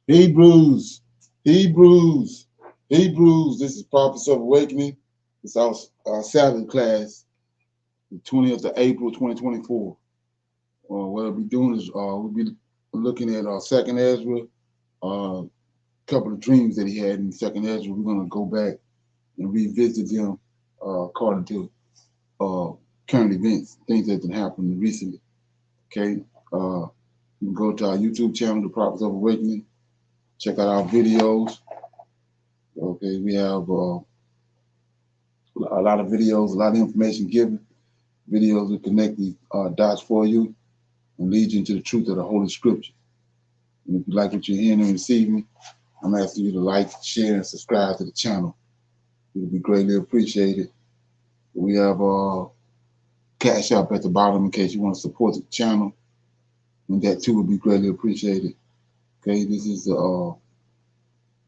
Hebrews, Hebrews, Hebrews. This is Prophets of Awakening. It's our Sabbath class, the 20th of April, 2024. What I'll be doing is we'll be looking at our second Ezra, couple of dreams that he had in second Ezra. We're going to go back and revisit them according to current events, things that have happened recently. Okay, you can go to our YouTube channel, The Prophets of Awakening. Check out our videos. Okay, we have a lot of videos, a lot of information given. Videos that connect the dots for you and lead you into the truth of the Holy Scripture. And if you like what you're hearing and receiving, I'm asking you to like, share, and subscribe to the channel. It would be greatly appreciated. We have Cash App at the bottom in case you want to support the channel, and that too would be greatly appreciated. Okay, this is the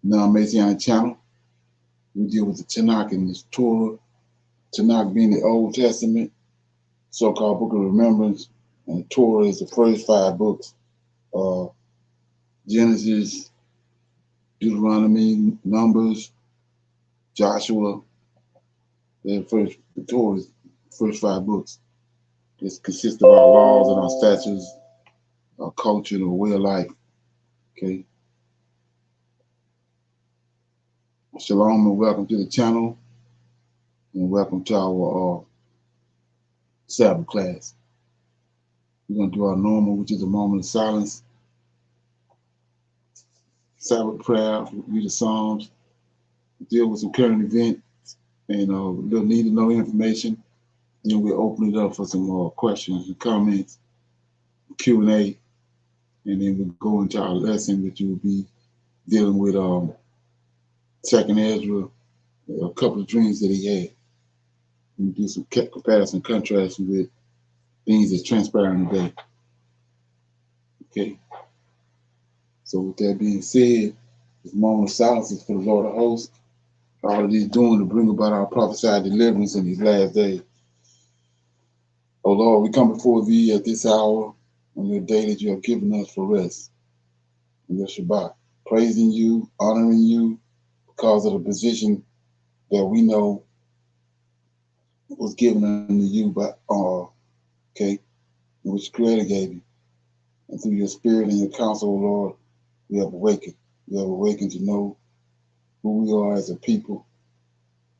non-Messianic channel. We deal with the Tanakh and this Torah. Tanakh being the Old Testament, so-called Book of Remembrance, and the Torah is the first 5 books: Genesis, Deuteronomy, Numbers, Joshua. The Torah is the first 5 books. It consists of our laws and our statutes, our culture, and our way of life. Okay. Shalom and welcome to the channel, and welcome to our Sabbath class. We're going to do our normal, which is a moment of silence, Sabbath prayer, read the Psalms, deal with some current events, and a little need to know information. Then we'll open it up for some questions and comments, Q&A, and then we'll go into our lesson, which will be dealing with second Ezra, a couple of dreams that he had. And do some comparison, contrast with things that's transpiring today. Okay. So with that being said, this moment of silence is for the Lord of hosts. All of these doing to bring about our prophesied deliverance in these last days. Oh Lord, we come before thee at this hour on your day that you have given us for rest in your Shabbat, praising you, honoring you because of the position that we know was given unto you by okay, which Creator gave you. And through your spirit and your counsel, O Lord, we have awakened. We have awakened to know who we are as a people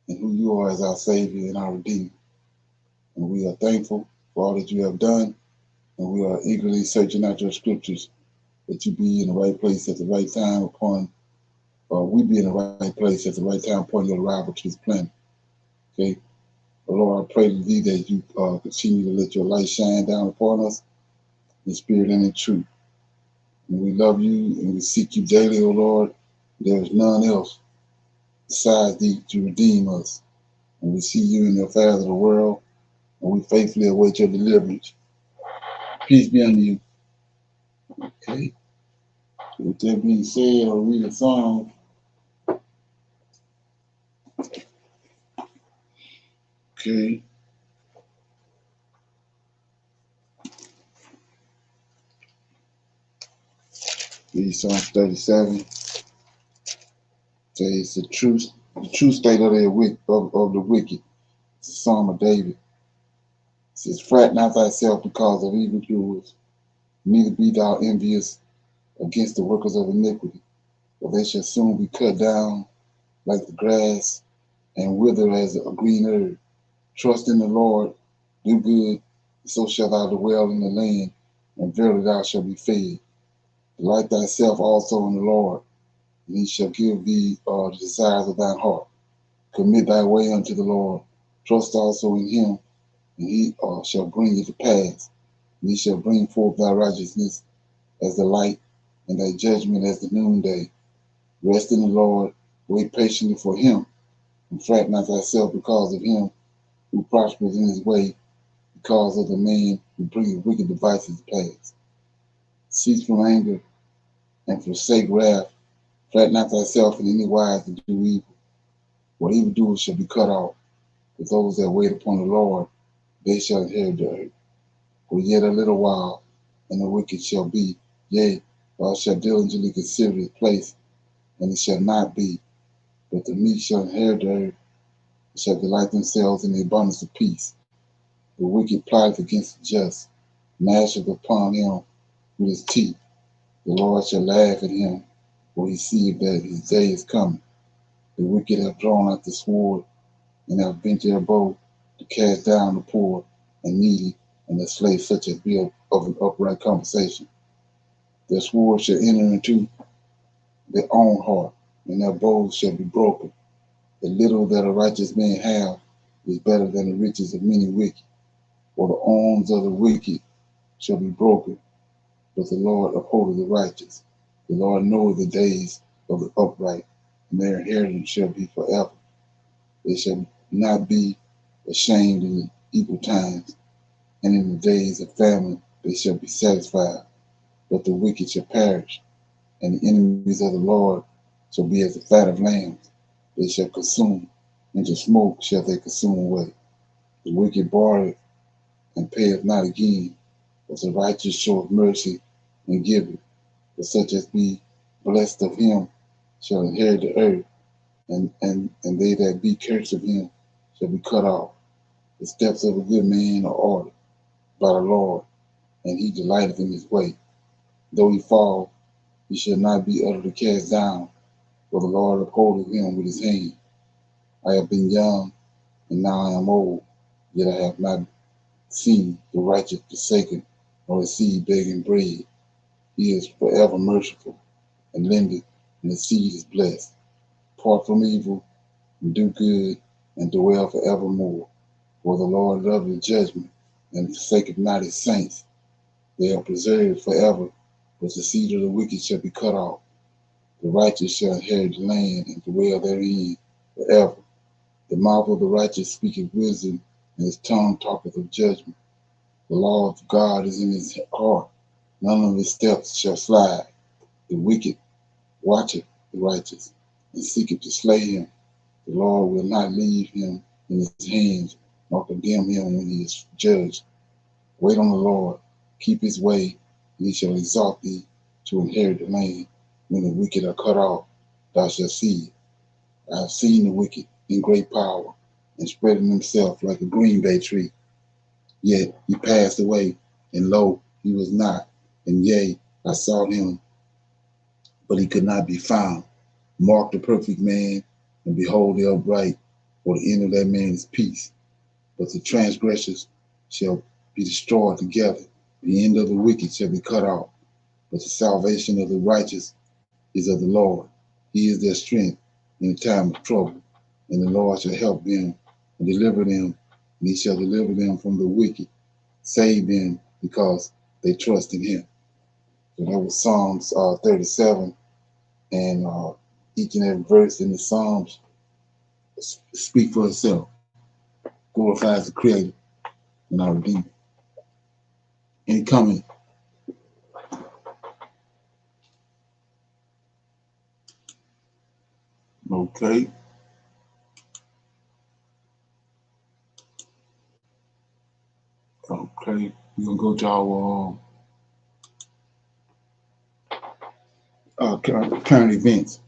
and who you are as our Savior and our Redeemer. And we are thankful for all that you have done, and we are eagerly searching out your scriptures that you be in the right place at the right time upon, we be in the right place at the right time upon your arrival to this planet. Okay? But Lord, I pray to thee that you continue to let your light shine down upon us in spirit and in truth. And we love you and we seek you daily, O Lord. There is none else besides thee to redeem us. And we see you in the affairs of the world, and we faithfully await your deliverance. Peace be unto you. Okay. So with that being said, I'll read a song. Okay. Read Psalm 37. Says the true state of the wicked. It's a Psalm of David. It says, fret not thyself because of evildoers, neither be thou envious against the workers of iniquity, for they shall soon be cut down like the grass and wither as a green herb. Trust in the Lord, do good, so shalt thou dwell in the land, and verily thou shalt be fed. Delight thyself also in the Lord, and he shall give thee the desires of thine heart. Commit thy way unto the Lord. Trust also in him, and he shall bring it to pass. And he shall bring forth thy righteousness as the light, and thy judgment as the noonday. Rest in the Lord, wait patiently for him, and fret not thyself because of him who prospers in his way, because of the man who brings wicked devices to pass. Cease from anger and forsake wrath. Fret not thyself in any wise to do evil, for evildoers shall be cut off. But those that wait upon the Lord, they shall inherit the earth. For yet a little while, and the wicked shall be. Yea, thou shalt diligently consider his place, and it shall not be. But the meek shall inherit the earth, and shall delight themselves in the abundance of peace. The wicked plotteth against the just, gnasheth upon him with his teeth. The Lord shall laugh at him, for he seeth that his day is coming. The wicked have drawn out the sword, and have bent their bow to cast down the poor and needy, and the slay such as be of an upright conversation. Their sword shall enter into their own heart, and their bows shall be broken. The little that a righteous man have is better than the riches of many wicked. For the arms of the wicked shall be broken, but the Lord upholdeth the righteous. The Lord knoweth the days of the upright, and their inheritance shall be forever. They shall not be ashamed in the evil times, and in the days of famine they shall be satisfied. But the wicked shall perish, and the enemies of the Lord shall be as the fat of lambs. They shall consume, into smoke shall they consume away. The wicked borroweth and payeth not again, but the righteous showeth mercy and giveth. But such as be blessed of him shall inherit the earth, and they that be cursed of him shall be cut off. The steps of a good man are ordered by the Lord, and he delighteth in his way. Though he fall, he shall not be utterly cast down, for the Lord upholdeth him with his hand. I have been young, and now I am old, yet I have not seen the righteous forsaken, nor his seed begging bread. He is forever merciful, and lendeth, and his seed is blessed. Part from evil, and do good, and dwell forevermore. For the Lord loveth judgment, and forsaketh not his saints. They are preserved forever, but the seed of the wicked shall be cut off. The righteous shall inherit the land, and dwell therein forever. The mouth of the righteous speaketh wisdom, and his tongue talketh of judgment. The law of God is in his heart. None of his steps shall slide. The wicked watcheth the righteous, and seeketh to slay him. The Lord will not leave him in his hands, nor condemn him when he is judged. Wait on the Lord, keep his way, and he shall exalt thee to inherit the land. When the wicked are cut off, thou shalt see it. I have seen the wicked in great power, and spreading himself like a green bay tree. Yet he passed away, and lo, he was not. And yea, I sought him, but he could not be found. Mark the perfect man, and behold the upright, for the end of that man is peace. But the transgressors shall be destroyed together. The end of the wicked shall be cut off. But the salvation of the righteous is of the Lord. He is their strength in the time of trouble. And the Lord shall help them and deliver them, and he shall deliver them from the wicked, save them because they trust in him. So that was Psalms 37, and each and every verse in the Psalms speak for itself, glorifies the Creator and our Redeemer. Any comment? Okay. Okay. We're gonna go to our current events.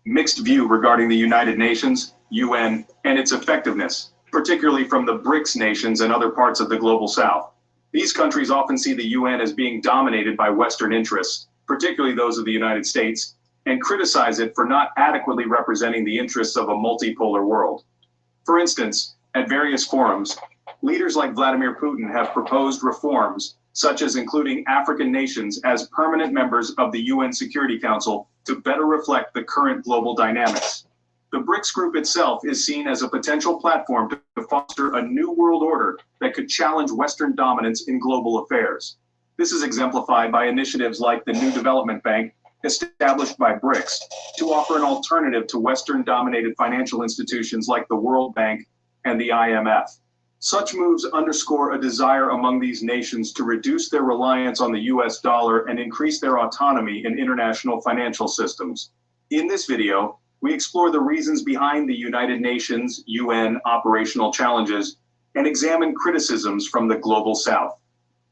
mixed view regarding the United Nations, UN, and its effectiveness, particularly from the BRICS nations and other parts of the global south. These countries often see the UN as being dominated by Western interests, particularly those of the United States, and criticize it for not adequately representing the interests of a multipolar world. For instance, at various forums, leaders like Vladimir Putin have proposed reforms, such as including African nations as permanent members of the UN Security Council to better reflect the current global dynamics. The BRICS group itself is seen as a potential platform to foster a new world order that could challenge Western dominance in global affairs. This is exemplified by initiatives like the New Development Bank, established by BRICS, to offer an alternative to Western-dominated financial institutions like the World Bank and the IMF. Such moves underscore a desire among these nations to reduce their reliance on the US dollar and increase their autonomy in international financial systems. In this video, we explore the reasons behind the United Nations UN operational challenges and examine criticisms from the global south.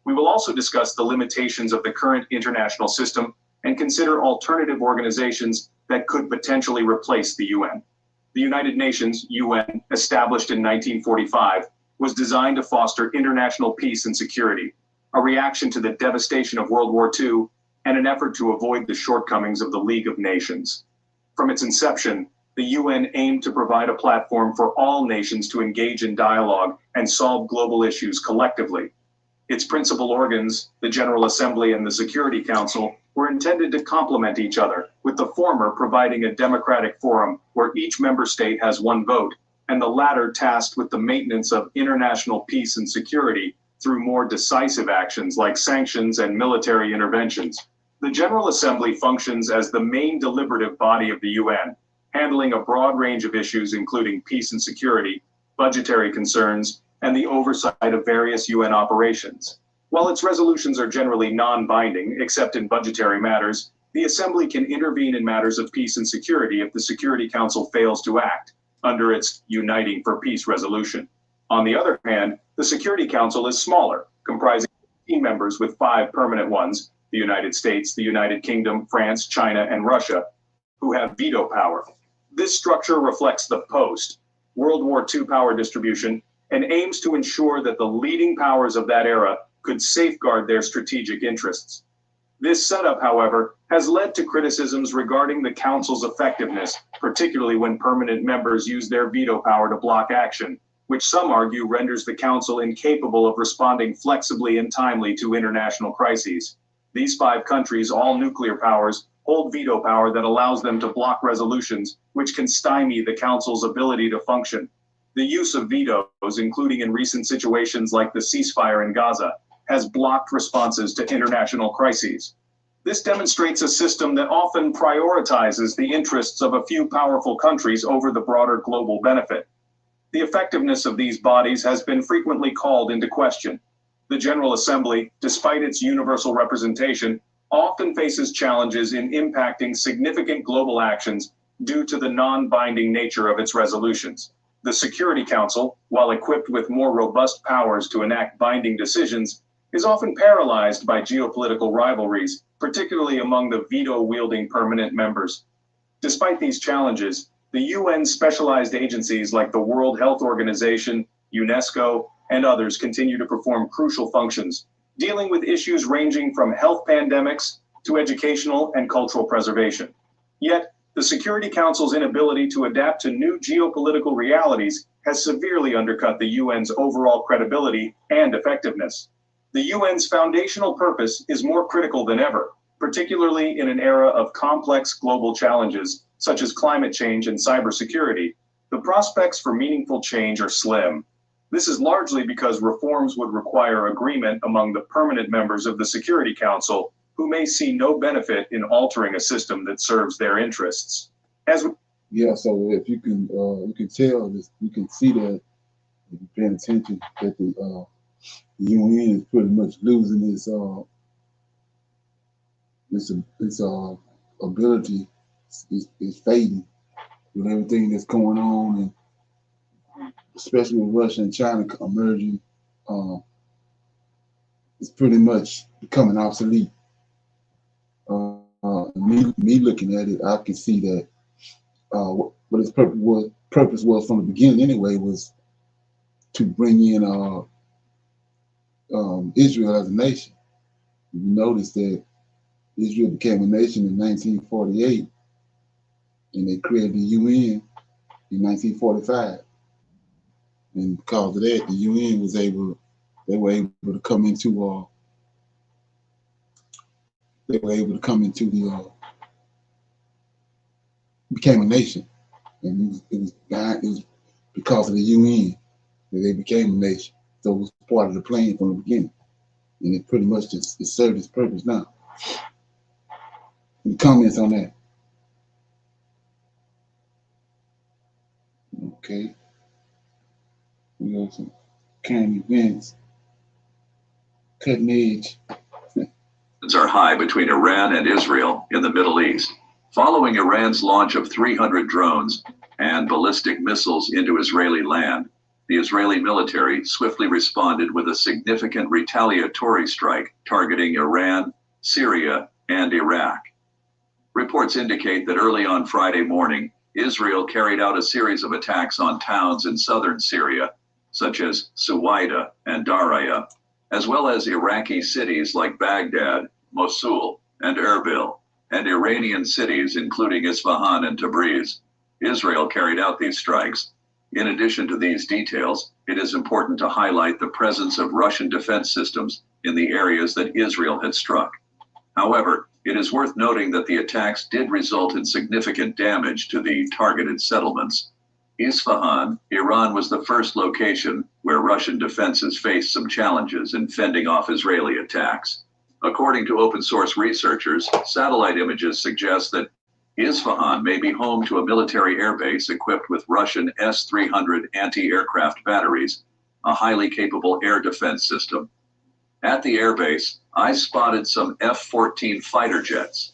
We will also discuss the limitations of the current international system and consider alternative organizations that could potentially replace the UN. The United Nations UN, established in 1945, was designed to foster international peace and security, a reaction to the devastation of World War II, and an effort to avoid the shortcomings of the League of Nations. From its inception, the UN aimed to provide a platform for all nations to engage in dialogue and solve global issues collectively. Its principal organs, the General Assembly and the Security Council, were intended to complement each other, with the former providing a democratic forum where each member state has one vote, and the latter tasked with the maintenance of international peace and security through more decisive actions like sanctions and military interventions. The General Assembly functions as the main deliberative body of the UN, handling a broad range of issues including peace and security, budgetary concerns, and the oversight of various UN operations. While its resolutions are generally non-binding, except in budgetary matters, the Assembly can intervene in matters of peace and security if the Security Council fails to act under its Uniting for Peace resolution. On the other hand, the Security Council is smaller, comprising 15 members with 5 permanent ones, the United States, the United Kingdom, France, China, and Russia, who have veto power. This structure reflects the post-World War II power distribution and aims to ensure that the leading powers of that era could safeguard their strategic interests. This setup, however, has led to criticisms regarding the Council's effectiveness, particularly when permanent members use their veto power to block action, which some argue renders the Council incapable of responding flexibly and timely to international crises. These 5 countries, all nuclear powers, hold veto power that allows them to block resolutions, which can stymie the Council's ability to function. The use of vetoes, including in recent situations like the ceasefire in Gaza, has blocked responses to international crises. This demonstrates a system that often prioritizes the interests of a few powerful countries over the broader global benefit. The effectiveness of these bodies has been frequently called into question. The General Assembly, despite its universal representation, often faces challenges in impacting significant global actions due to the non-binding nature of its resolutions. The Security Council, while equipped with more robust powers to enact binding decisions, is often paralyzed by geopolitical rivalries, particularly among the veto-wielding permanent members. Despite these challenges, the UN specialized agencies like the World Health Organization, UNESCO, and others continue to perform crucial functions, dealing with issues ranging from health pandemics to educational and cultural preservation. Yet, the Security Council's inability to adapt to new geopolitical realities has severely undercut the UN's overall credibility and effectiveness. The UN's foundational purpose is more critical than ever, particularly in an era of complex global challenges such as climate change and cybersecurity. The prospects for meaningful change are slim. This is largely because reforms would require agreement among the permanent members of the Security Council, who may see no benefit in altering a system that serves their interests. Yeah, so if you can tell this, you can see that if you're paying attention that the UN is pretty much losing its ability. Is fading with everything that's going on, and especially with Russia and China emerging. It's pretty much becoming obsolete. Me looking at it, I can see that what its purpose was from the beginning anyway, was to bring in Israel as a nation. You notice that Israel became a nation in 1948, and they created the UN in 1945. And because of that, the UN they were able to come into became a nation, and it was because of the UN that they became a nation. So it was part of the plan from the beginning, and it pretty much just it served its purpose now. Any comments on that? Okay, we got some current events, cutting edge. Are high between Iran and Israel in the Middle East, following Iran's launch of 300 drones and ballistic missiles into Israeli land. The Israeli military swiftly responded with a significant retaliatory strike targeting Iran, Syria, and Iraq. Reports indicate that early on Friday morning, Israel carried out a series of attacks on towns in southern Syria, such as Suwaida and Daraya, as well as Iraqi cities like Baghdad, Mosul, and Erbil, and Iranian cities including Isfahan and Tabriz. Israel carried out these strikes. In addition to these details, it is important to highlight the presence of Russian defense systems in the areas that Israel had struck. However, it is worth noting that the attacks did result in significant damage to the targeted settlements. Isfahan, Iran, was the first location where Russian defenses faced some challenges in fending off Israeli attacks. According to open source researchers, satellite images suggest that Isfahan may be home to a military airbase equipped with Russian S-300 anti-aircraft batteries, a highly capable air defense system. At the airbase, I spotted some F-14 fighter jets.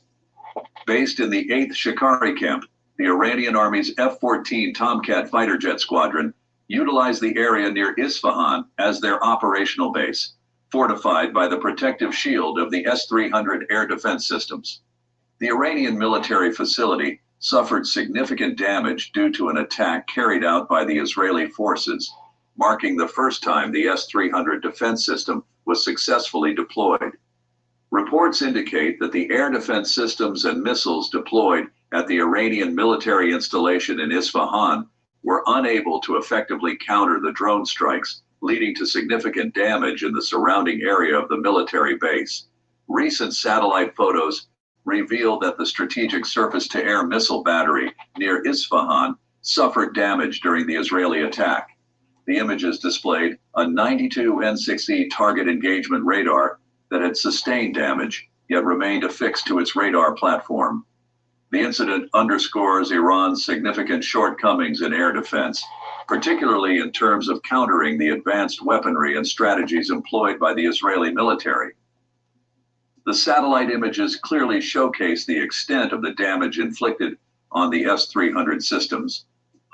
Based in the 8th Shikari camp, the Iranian Army's F-14 Tomcat fighter jet squadron utilized the area near Isfahan as their operational base, fortified by the protective shield of the S-300 air defense systems. The Iranian military facility suffered significant damage due to an attack carried out by the Israeli forces, marking the first time the S-300 defense system was successfully deployed. Reports indicate that the air defense systems and missiles deployed at the Iranian military installation in Isfahan were unable to effectively counter the drone strikes, leading to significant damage in the surrounding area of the military base. Recent satellite photos reveal that the strategic surface-to-air missile battery near Isfahan suffered damage during the Israeli attack. The images displayed a 92 N6E target engagement radar that had sustained damage, yet remained affixed to its radar platform. The incident underscores Iran's significant shortcomings in air defense, particularly in terms of countering the advanced weaponry and strategies employed by the Israeli military. The satellite images clearly showcase the extent of the damage inflicted on the S-300 systems,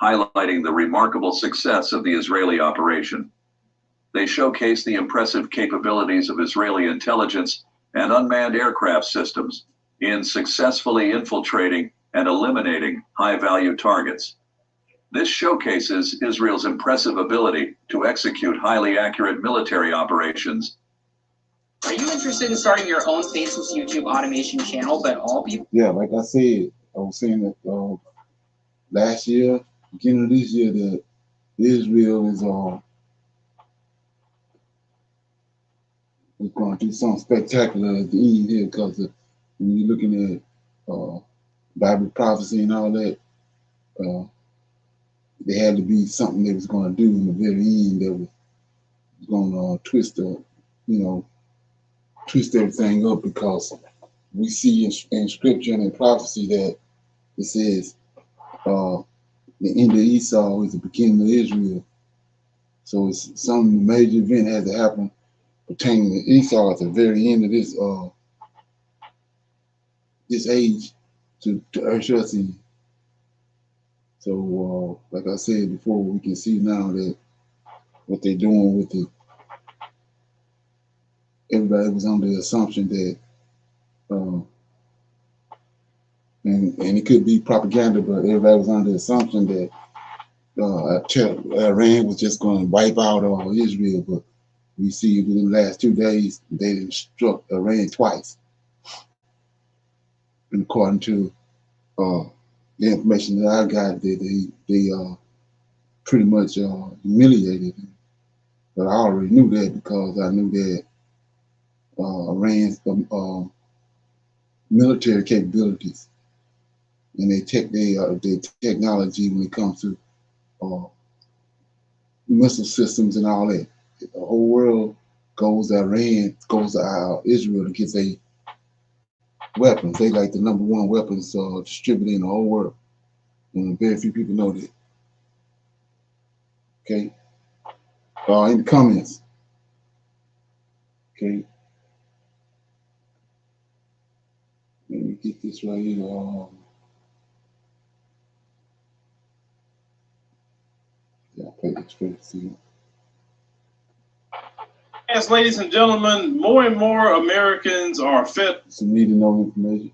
highlighting the remarkable success of the Israeli operation. They showcase the impressive capabilities of Israeli intelligence and unmanned aircraft systems in successfully infiltrating and eliminating high-value targets. This showcases Israel's impressive ability to execute highly accurate military operations. Are you interested in starting your own faceless YouTube automation channel, but all people? Yeah, like I said, I was saying that last year, beginning of this year, that Israel is going to do something spectacular at the end here, because when you're looking at Bible prophecy and all that, there had to be something they was going to do in the very end that was going to twist everything up, because we see in scripture and in prophecy that it says the end of Esau is the beginning of Israel. So it's some major event has to happen pertaining to Esau at the very end of this age to usher us in. So like I said before, we can see now that what they're doing with everybody was under the assumption that and it could be propaganda, but everybody was under the assumption that Iran was just going to wipe out all Israel. But we see within the last 2 days, they done struck Iran twice. And according to the information that I got, they pretty much humiliated him. But I already knew that because I knew that Iran's military capabilities and their technology when it comes to missile systems and all that. The whole world goes to Iran, goes to Israel to get their weapons. They like the #1 weapons distributor in the whole world. And very few people know that. Okay. In the comments. Okay. Let me get this right here. Yeah, play this straight. See. Yes, ladies and gentlemen, more and more Americans are fed Some need to know information.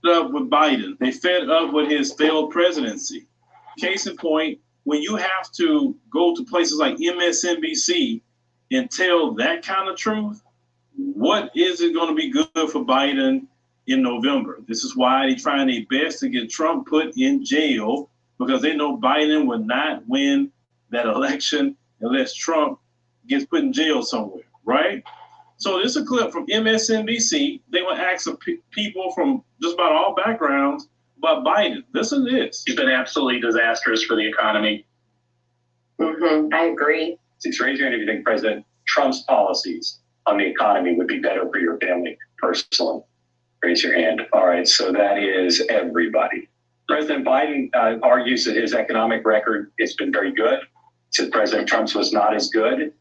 up with Biden. They fed up with his failed presidency. Case in point, when you have to go to places like MSNBC and tell that kind of truth, what is it going to be good for Biden in November? This is why they're trying their best to get Trump put in jail, because they know Biden will not win that election unless Trump gets put in jail somewhere, right? So this is a clip from MSNBC. They will ask people from just about all backgrounds about Biden. Listen to this. It's been absolutely disastrous for the economy. I agree. It's raise your hand if you think President Trump's policies on the economy would be better for your family personally. Raise your hand. All right, so that is everybody. President Biden argues that his economic record has been very good. Said President Trump's was not as good.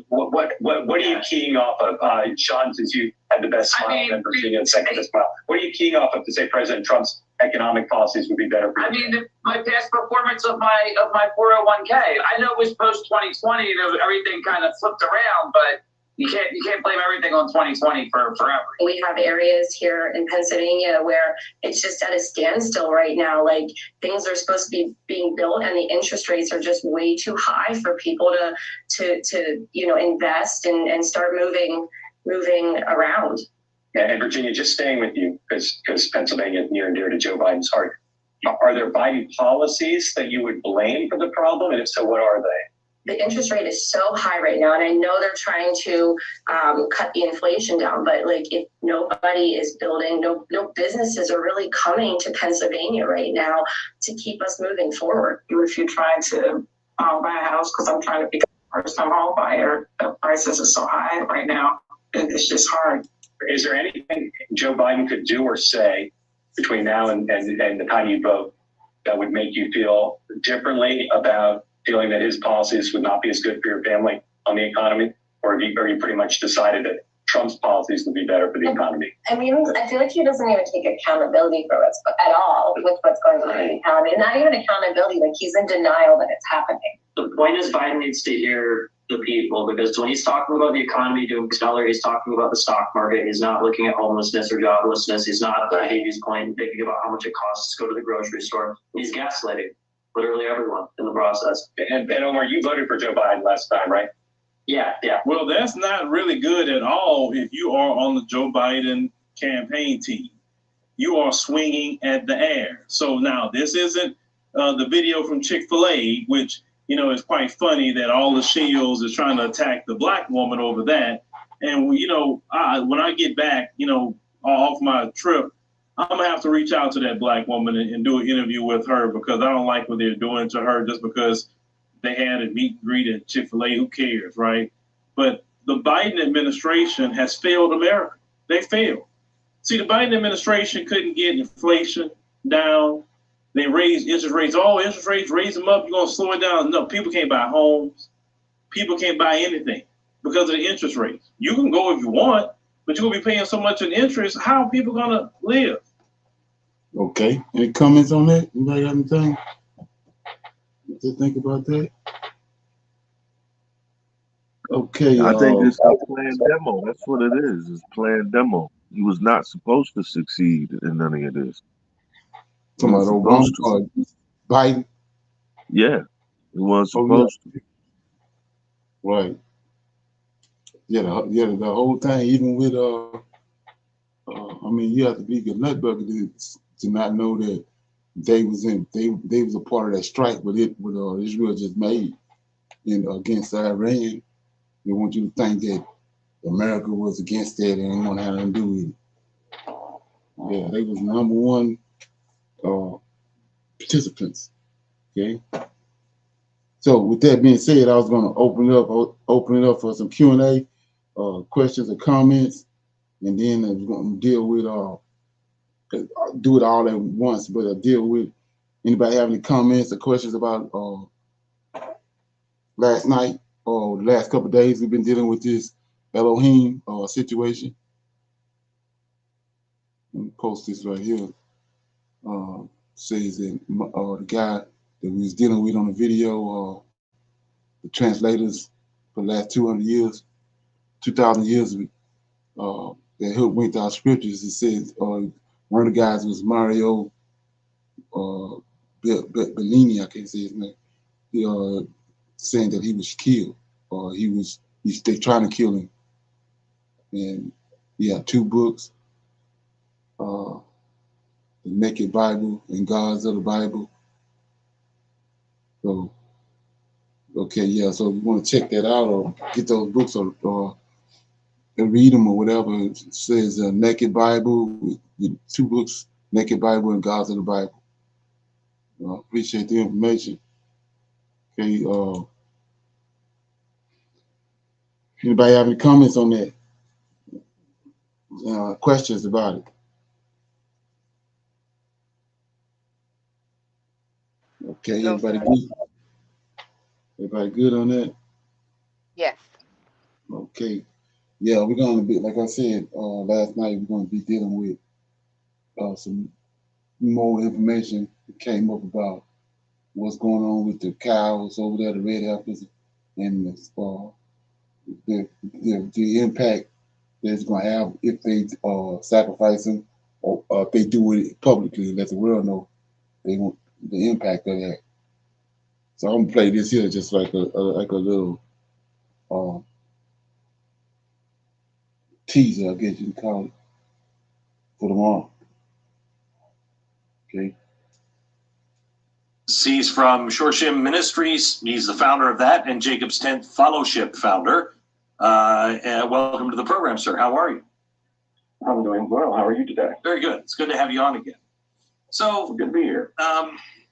What are you keying off of, Sean? Since you had the best smile and Virginia the second best smile, what are you keying off of to say President Trump's economic policies would be better for you? I mean, my past performance of my 401k. I know it was post 2020, everything kind of flipped around, but you can't blame everything on 2020 for forever. We have areas here in Pennsylvania where it's just at a standstill right now. Like, things are supposed to be being built and the interest rates are just way too high for people to invest and start moving around. Yeah, and Virginia, just staying with you, because Pennsylvania is near and dear to Joe Biden's heart. Are there Biden policies that you would blame for the problem? And if so, what are they? The interest rate is so high right now, and I know they're trying to cut the inflation down, but like, if nobody is building, no businesses are really coming to Pennsylvania right now to keep us moving forward. If you're trying to buy a house, because I'm trying to become a first-time home buyer, the prices are so high right now, it's just hard. Is there anything Joe Biden could do or say between now and the time you vote that would make you feel differently about feeling that his policies would not be as good for your family on the economy? Or have you pretty much decided that Trump's policies would be better for the economy? I mean, I feel like he doesn't even take accountability for what's at all with what's going on in the economy. Not even accountability, like he's in denial that it's happening. The point is Biden needs to hear the people, because when he's talking about the economy doing stellar, he's talking about the stock market. He's not looking at homelessness or joblessness. He's not he's thinking about how much it costs to go to the grocery store. He's gaslighting literally everyone in the process. And Omar, you voted for Joe Biden last time, right? Yeah. Well, that's not really good at all if you are on the Joe Biden campaign team. You are swinging at the air. So now this isn't the video from Chick-fil-A, which, is quite funny that all the shields is trying to attack the black woman over that. And, when I get back, off my trip, I'm going to have to reach out to that black woman and do an interview with her, because I don't like what they're doing to her just because they had a meet and greet at Chick-fil-A. Who cares, right? But the Biden administration has failed America. They failed. See, the Biden administration couldn't get inflation down. They raised interest rates. All interest rates, raise them up. You're going to slow it down. No, people can't buy homes. People can't buy anything because of the interest rates. You can go if you want, but you're going to be paying so much in interest. How are people going to live? Okay. Any comments on that? Anybody have anything to think about that? Okay. I think it's a planned demo. That's what it is. It's planned demo. He was not supposed to succeed in any of this. Talking about Obama, Biden. Yeah, it wasn't supposed to. Right. Yeah, the whole thing, even with I mean, you have to be a nutbucket to not know that they was a part of that strike, but Israel just made against Iran. They want you to think that America was against that and didn't want to have nothing to do with it. Yeah, they was number one participants. Okay. So with that being said, I was going to open it up for some Q&A, questions or comments, and then I was going to deal with do it all at once, but deal with anybody have any comments or questions about last night or the last couple of days we've been dealing with this Elohim situation. Let me post this right here. Says that the guy that we was dealing with on the video, the translators for the last 200 years, 2,000 years, that hoodwinked our scriptures. It says one of the guys was Mario Bellini, I can't say his name. Saying that he was killed, or they trying to kill him. And he had 2 books, the Naked Bible and Gods of the Bible. So, okay, yeah. So if you want to check that out or get those books or read them or whatever, it says Naked Bible, with 2 books, Naked Bible and Gods of the Bible. Appreciate the information. Okay. Anybody have any comments on that? Questions about it? Okay, No, everybody sir. good? Everybody good on that? Yes. Okay. Yeah, we're going to be, like I said last night, we're going to be dealing with some more information that came up about what's going on with the cows over there, the red heifers, and the impact that it's going to have if they sacrifice them, or if they do it publicly, let the world know they want the impact of that. So I'm gonna play this here just like a little teaser, I guess you can call it, for tomorrow. Okay. He's from Shorshim Ministries. He's the founder of that and Jacob's Tent Fellowship founder. And welcome to the program, sir. How are you? I'm doing well. How are you today? Very good. It's good to have you on again. So good to be here.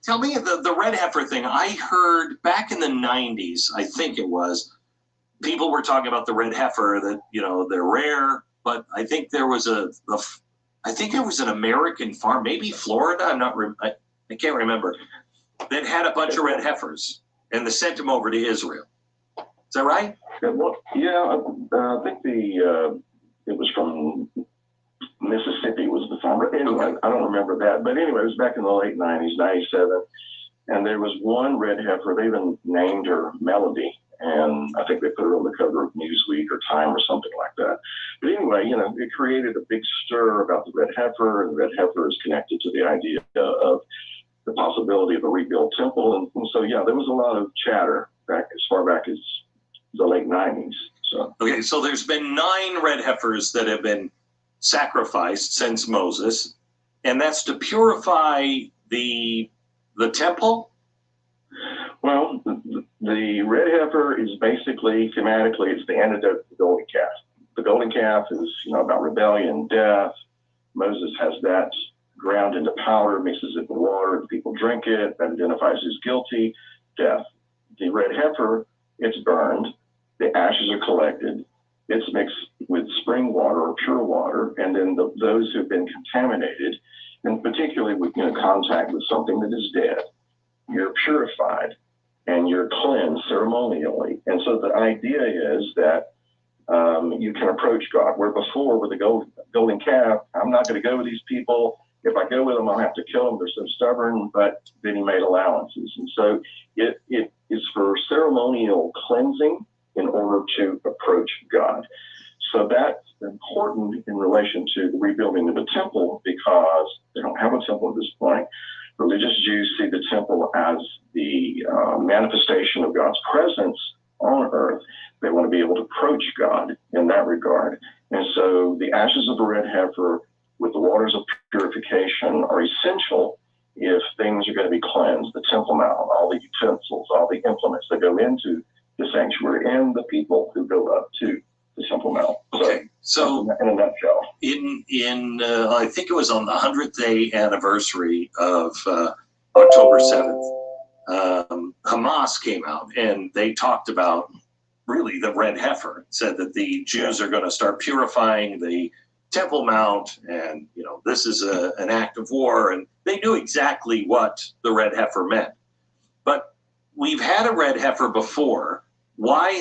Tell me the red heifer thing. I heard back in the 90s, I think it was, people were talking about the red heifer, that, they're rare, but I think there was I think it was an American farm, maybe Florida, I can't remember, that had a bunch of red heifers, and they sent them over to Israel. Is that right? Yeah, I think it was from Mississippi was the farmer. Anyway, okay. I don't remember that. But anyway, it was back in the late 90s, 97. And there was one red heifer. They even named her Melody. And I think they put her on the cover of Newsweek or Time or something like that. But anyway, it created a big stir about the red heifer. And the red heifer is connected to the idea of the possibility of a rebuilt temple. And so, yeah, there was a lot of chatter back as far back as the late 90s. So. Okay, so there's been 9 red heifers that have been sacrificed since Moses, and that's to purify the temple? Well, the red heifer is basically, thematically, it's the antidote to the golden calf. The golden calf is, about rebellion, death. Moses has that ground into powder, mixes it with water, people drink it, that identifies as guilty, death. The red heifer, it's burned, the ashes are collected, it's mixed with spring water or pure water, and then those who've been contaminated, and particularly with contact with something that is dead, you're purified and you're cleansed ceremonially. And so the idea is that you can approach God, where before with the golden calf, I'm not going to go with these people. If I go with them, I'll have to kill them. They're so stubborn. But then he made allowances. And so it is for ceremonial cleansing in order to approach God. So that's important in relation to the rebuilding of the temple, because they don't have a temple at this point. religious Jews see the temple as the manifestation of God's presence on earth. They want to be able to approach God in that regard. And so the ashes of the red heifer with the waters of purification are essential if things are going to be cleansed, the Temple Mount, all the utensils, all the implements that go into the sanctuary, and the people who go up to the Temple Mount. Okay, so in a nutshell, I think it was on the 100th day anniversary of October 7th, Hamas came out and they talked about really the red heifer, said that the Jews are going to start purifying the Temple Mount, and this is an act of war, and they knew exactly what the red heifer meant. But we've had a red heifer before. Why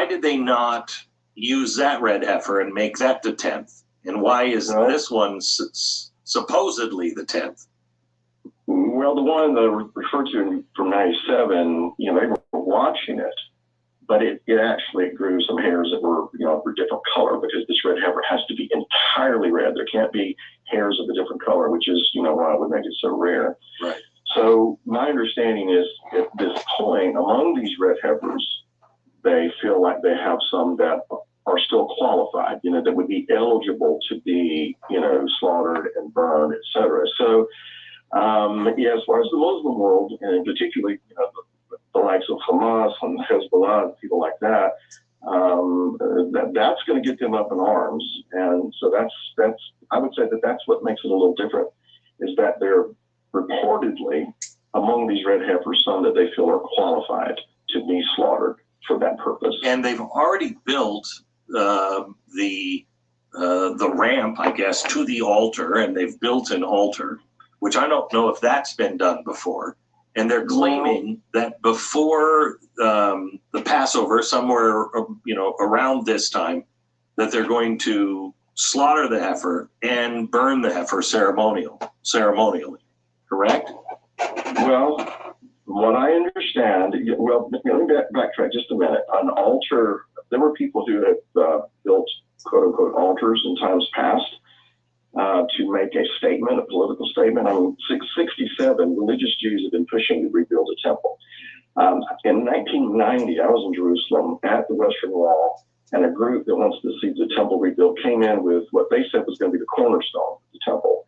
did they not use that red heifer and make that the 10th? And why is this one supposedly the 10th? Well, the one that I referred to from 97, they were watching it, but it actually grew some hairs that were, of a different color, because this red heifer has to be entirely red. There can't be hairs of a different color, which is, why it would make it so rare. Right. So my understanding is at this point, among these red heifers, they feel like they have some that are still qualified, that would be eligible to be, slaughtered and burned, etc. So, as far as the Muslim world, and particularly, the likes of Hamas and Hezbollah, people like that, that's going to get them up in arms. And so that's I would say that's what makes it a little different, is that they're reportedly among these red heifers some that they feel are qualified to be slaughtered for that purpose. And they've already built the ramp, I guess, to the altar, and they've built an altar, which I don't know if that's been done before. And they're claiming that before the Passover, somewhere around this time, that they're going to slaughter the heifer and burn the heifer ceremonially. Correct? Well, what I understand, let me backtrack just a minute. An altar, there were people who had built quote-unquote altars in times past to make a statement, a political statement. In 1967, religious Jews have been pushing to rebuild a temple. In 1990, I was in Jerusalem at the Western Wall, and a group that wants to see the temple rebuilt came in with what they said was going to be the cornerstone of the temple.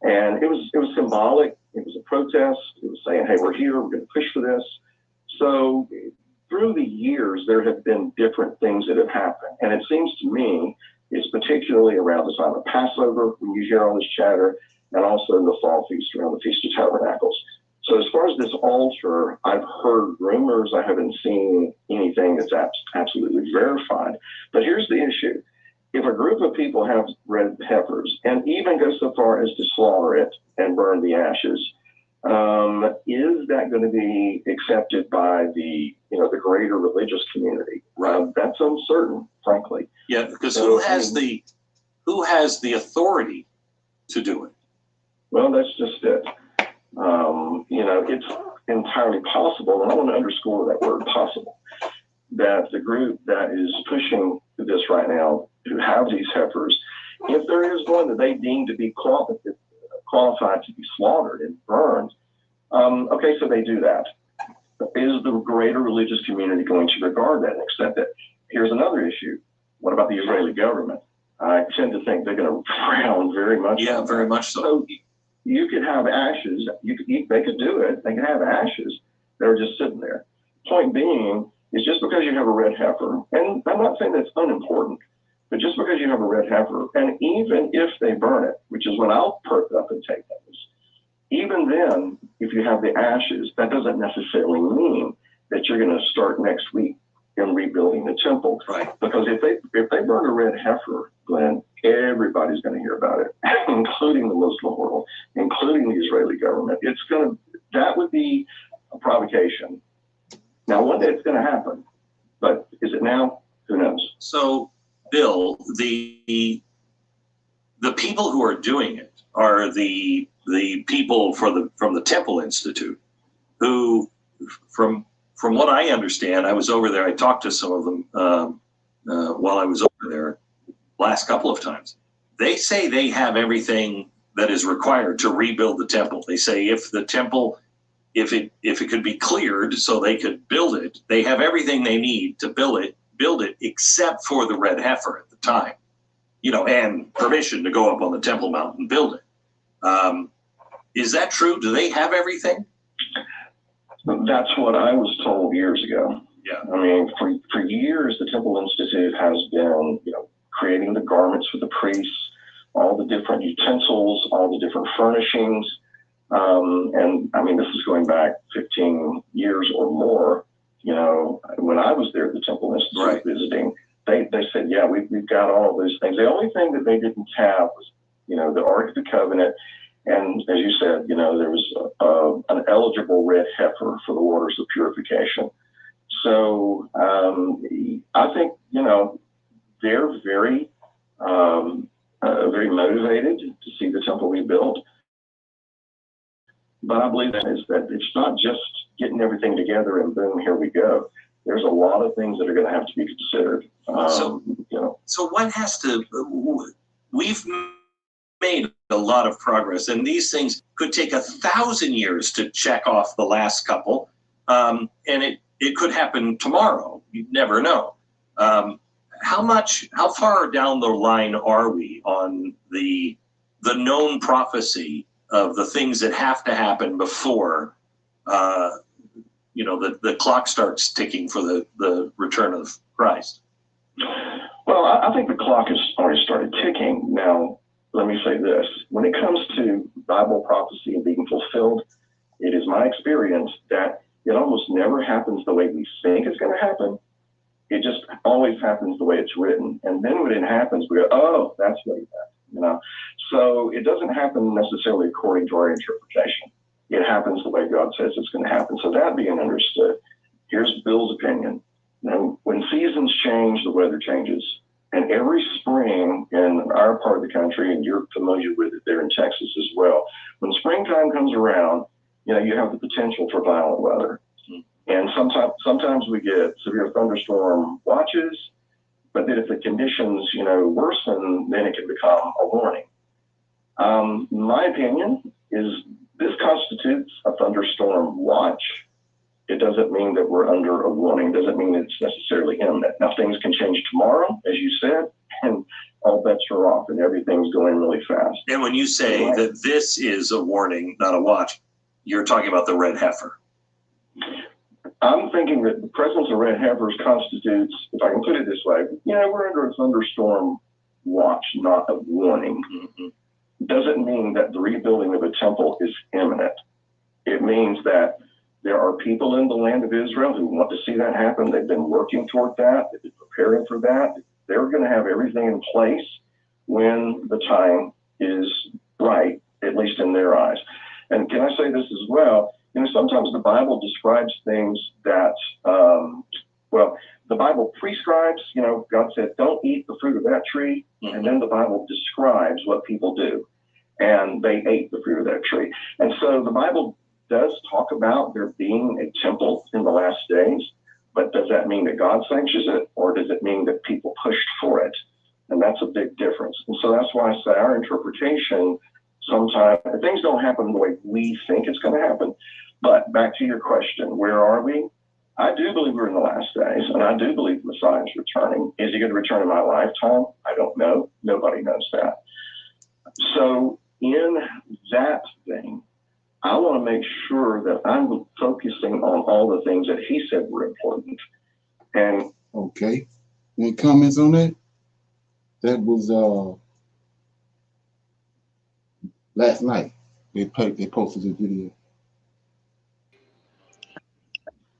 And it was symbolic. It was a protest. It was saying, hey, we're here. We're going to push for this. So through the years, there have been different things that have happened. And it seems to me it's particularly around the time of Passover, when you hear all this chatter, and also in the fall feast, around the Feast of Tabernacles. So as far as this altar, I've heard rumors. I haven't seen anything that's absolutely verified. But here's the issue. If a group of people have red heifers and even go so far as to slaughter it and burn the ashes, is that going to be accepted by the greater religious community? That's uncertain, frankly. Yeah, because who has the authority to do it? Well, that's just it. It's entirely possible, and I want to underscore that word possible, that the group that is pushing this right now, who have these heifers, if there is one that they deem to be qualified to be slaughtered and burned, okay, so they do that. Is the greater religious community going to regard that and accept it? Here's another issue. What about the Israeli government? I tend to think they're going to frown very much. Yeah, very much so. You could have ashes. They could do it. They could have ashes that are just sitting there. Point being is, just because you have a red heifer, and I'm not saying that's unimportant, but just because you have a red heifer, and even if they burn it, which is when I'll perk up and take those, even then, if you have the ashes, that doesn't necessarily mean that you're going to start next week in rebuilding the temple. Right. Because if they burn a red heifer, Glenn, everybody's going to hear about it, including the Muslim world, including the Israeli government. That would be a provocation. Now, one day it's going to happen, but is it now? Who knows? So, Bill, the people who are doing it are the people from the Temple Institute, who, from what I understand, I was over there. I talked to some of them while I was over there last couple of times. They say they have everything that is required to rebuild the temple. They say if the temple, if it could be cleared so they could build it, they have everything they need to build it except for the red heifer at the time, you know, and permission to go up on the Temple Mount and build it. Is that true? Do they have everything? That's what I was told years ago. Yeah. I mean, for years, the Temple Institute has been, you know, creating the garments for the priests, all the different utensils, all the different furnishings. And I mean, this is going back 15 years or more. You know, when I was there at the Temple Institute visiting, they said, yeah, we've got all of those things. The only thing that they didn't have was, you know, the Ark of the Covenant. And as you said, you know, there was an eligible red heifer for the waters of purification. So I think, you know, they're very, very motivated to see the temple rebuilt. But I believe that it's not just getting everything together and boom, here we go. There's a lot of things that are going to have to be considered. You know. So what has to? We've made a lot of progress, and these things could take 1,000 years to check off the last couple, and it could happen tomorrow. You never know. How far down the line are we on the known prophecy of the things that have to happen before, you know, the clock starts ticking for the return of Christ? Well, I think the clock has already started ticking. Now, let me say this. When it comes to Bible prophecy and being fulfilled, it is my experience that it almost never happens the way we think it's going to happen. It just always happens the way it's written. And then when it happens, we go, oh, that's what he meant, you know. So it doesn't happen necessarily according to our interpretation. It happens the way God says it's going to happen. So that being understood, here's Bill's opinion. Now, when seasons change, the weather changes. And every spring in our part of the country, and you're familiar with it there in Texas as well, when springtime comes around, you know, you have the potential for violent weather. And sometimes we get severe thunderstorm watches, but then if the conditions, you know, worsen, then it can become a warning. My opinion is this constitutes a thunderstorm watch. It doesn't mean that we're under a warning. It doesn't mean it's necessarily imminent. Now, things can change tomorrow, as you said, and all bets are off and everything's going really fast. And when you say that this is a warning, not a watch, you're talking about the red heifer. I'm thinking that the presence of red heifers constitutes, if I can put it this way, you know, we're under a thunderstorm watch, not a warning. Mm-hmm. Doesn't mean that the rebuilding of a temple is imminent. It means that there are people in the land of Israel who want to see that happen. They've been working toward that. They've been preparing for that. They're going to have everything in place when the time is right, at least in their eyes. And can I say this as well? You know, sometimes the Bible describes things that, the Bible prescribes, you know, God said, don't eat the fruit of that tree. Mm-hmm. And then the Bible describes what people do. And they ate the fruit of that tree. And so the Bible does talk about there being a temple in the last days, but does that mean that God sanctions it, or does it mean that people pushed for it? And that's a big difference. And so that's why I say our interpretation, sometimes things don't happen the way we think it's going to happen. But back to your question, where are we? I do believe we're in the last days, and I do believe the Messiah is returning. Is he going to return in my lifetime? I don't know. Nobody knows that. So in that vein, I want to make sure that I'm focusing on all the things that he said were important. And okay, any comments on that? That was last night. They posted the video.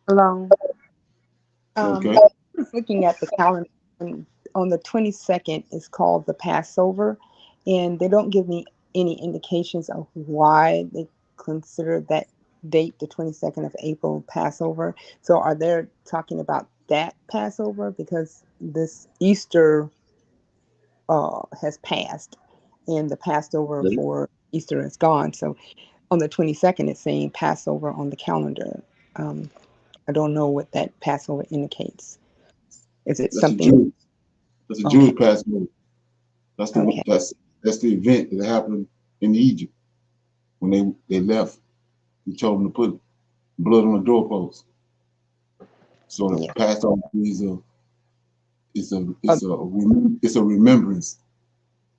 Hello. Okay. I was looking at the calendar, and on the 22nd is called the Passover, and they don't give me any indications of why they consider that date, the 22nd of April, Passover. So are they talking about that Passover? Because this Easter has passed, and the Passover for Easter is gone. So on the 22nd, it's saying Passover on the calendar. I don't know what that Passover indicates. Is it something? That's a Jewish Passover. That's the that's the event that happened in Egypt. When they left, he told them to put blood on the doorpost. So the Passover is a remembrance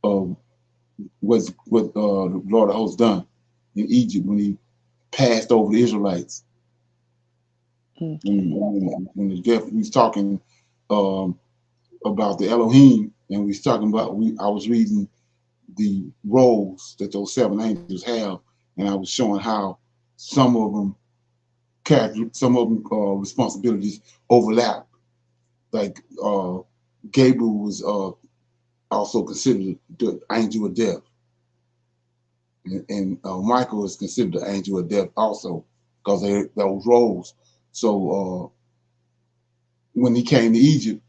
of what the Lord of hosts done in Egypt when he passed over the Israelites. When we was talking about the Elohim, and we was talking about I was reading the roles that those 7 angels have, and I was showing how some of them responsibilities overlap. Like Gabriel was also considered the angel of death, and Michael is considered the angel of death also, because those roles. So when he came to Egypt,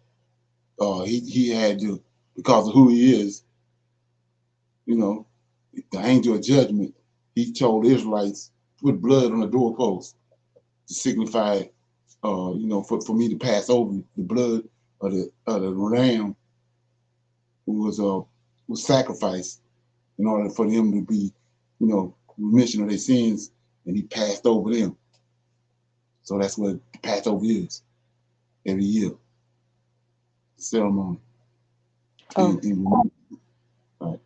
he had to, because of who he is, the angel of judgment. He told the Israelites, put blood on the doorpost to signify, for me to pass over the blood of the lamb was sacrificed in order for them to be, remission of their sins, and he passed over them. So that's what the Passover is every year, the ceremony. Right.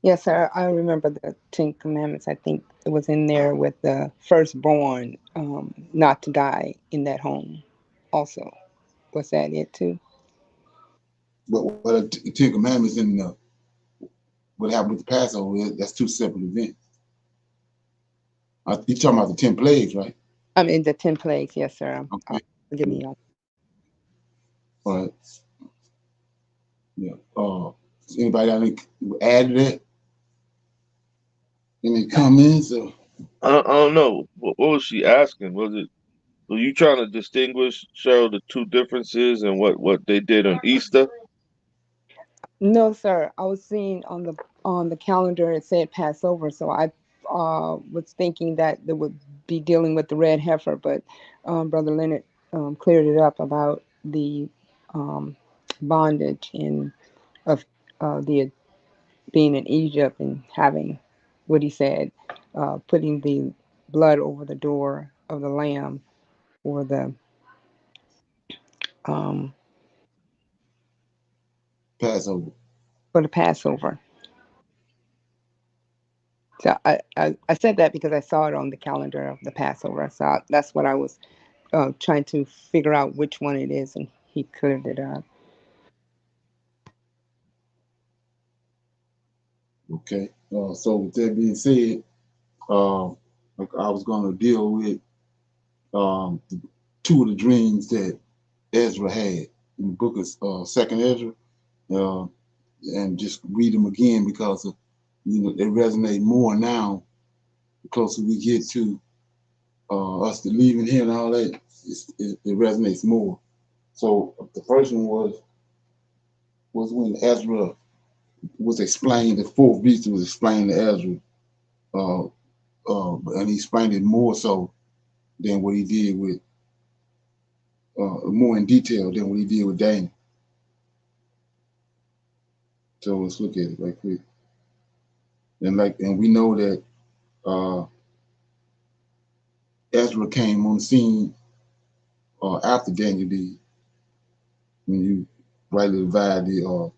Yes, sir. I remember the 10 Commandments. I think it was in there with the firstborn not to die in that home also. Was that it too? But the 10 Commandments and what happened with the Passover, that's 2 separate events. You're talking about the 10 plagues, right? I mean, the 10 plagues, yes, sir. Okay. Forgive me. All right. Yeah. Anybody got any add to that? Any comments? I don't know. What was she asking? Were you trying to distinguish, show the 2 differences and what they did on Easter? No, sir. I was seeing on the calendar it said Passover, so I was thinking that they would be dealing with the red heifer, but Brother Leonard cleared it up about the bondage of the being in Egypt and having what he said, putting the blood over the door of the lamb or the Passover. for the Passover. So I said that because I saw it on the calendar of the Passover. So that's what I was trying to figure out which one it is, and he cleared it up. Okay. So with that being said, I was going to deal with 2 of the dreams that Ezra had in the book of 2nd Ezra, and just read them again because they resonate more now. The closer we get to us to leaving here and all that, it resonates more. So the first one was when Ezra was explained, the 4th beast was explained to Ezra, and he explained it more so than what he did with, more in detail than what he did with Daniel. So let's look at it right quick. And we know that Ezra came on the scene after Daniel did. When you rightly divide the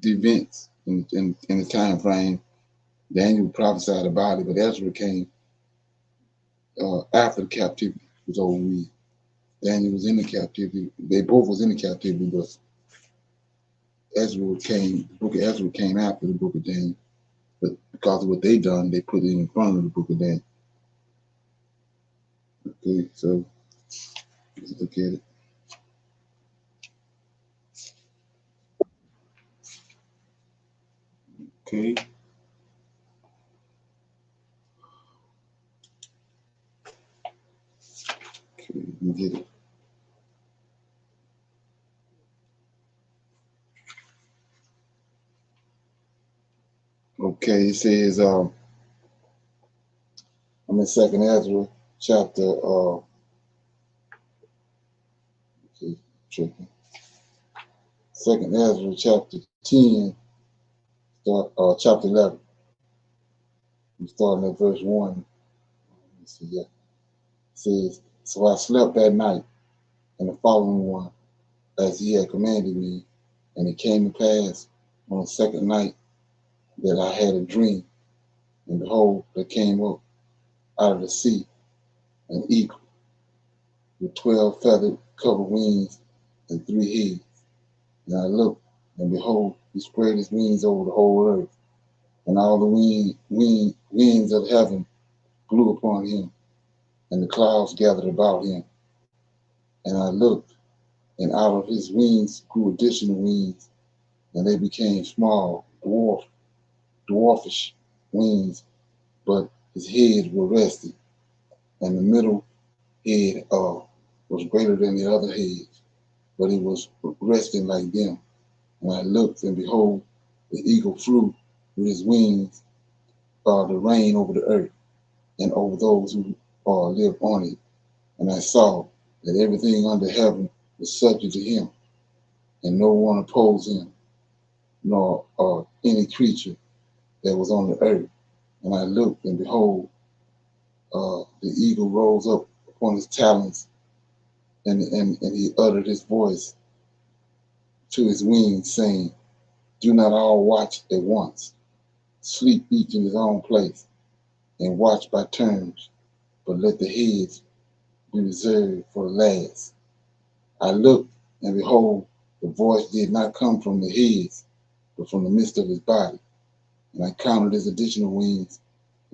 events in the time frame, Daniel prophesied about it, but Ezra came after the captivity was over with. Daniel was in the captivity. They both was in the captivity, but the book of Ezra came after the book of Daniel. But because of what they done, they put it in front of the book of Daniel. Okay, so let's look at it. Okay. Okay, let me get it. Okay, it says, I'm in 2nd Ezra chapter, checking. 2nd Ezra chapter 10, chapter 11. We starting at verse 1. Let me see, yeah. It says, so I slept that night and the following one, as he had commanded me, and it came to pass on the second night that I had a dream, and behold, there came up out of the sea an eagle with 12 feathered covered wings and 3 heads. And I looked, and behold, he spread his wings over the whole earth, and all the winds of heaven blew upon him, and the clouds gathered about him. And I looked, and out of his wings grew additional wings, and they became small, dwarfish wings, but his heads were rested, and the middle head was greater than the other heads, but it was resting like them. And I looked, and behold, the eagle flew with his wings to reign over the earth and over those who live on it. And I saw that everything under heaven was subject to him, and no one opposed him, nor any creature that was on the earth. And I looked, and behold, the eagle rose up upon his talons, and he uttered his voice to his wings, saying, do not all watch at once. Sleep each in his own place, and watch by turns, but let the heads be reserved for the last. I looked, and behold, the voice did not come from the heads, but from the midst of his body. And I counted his additional wings,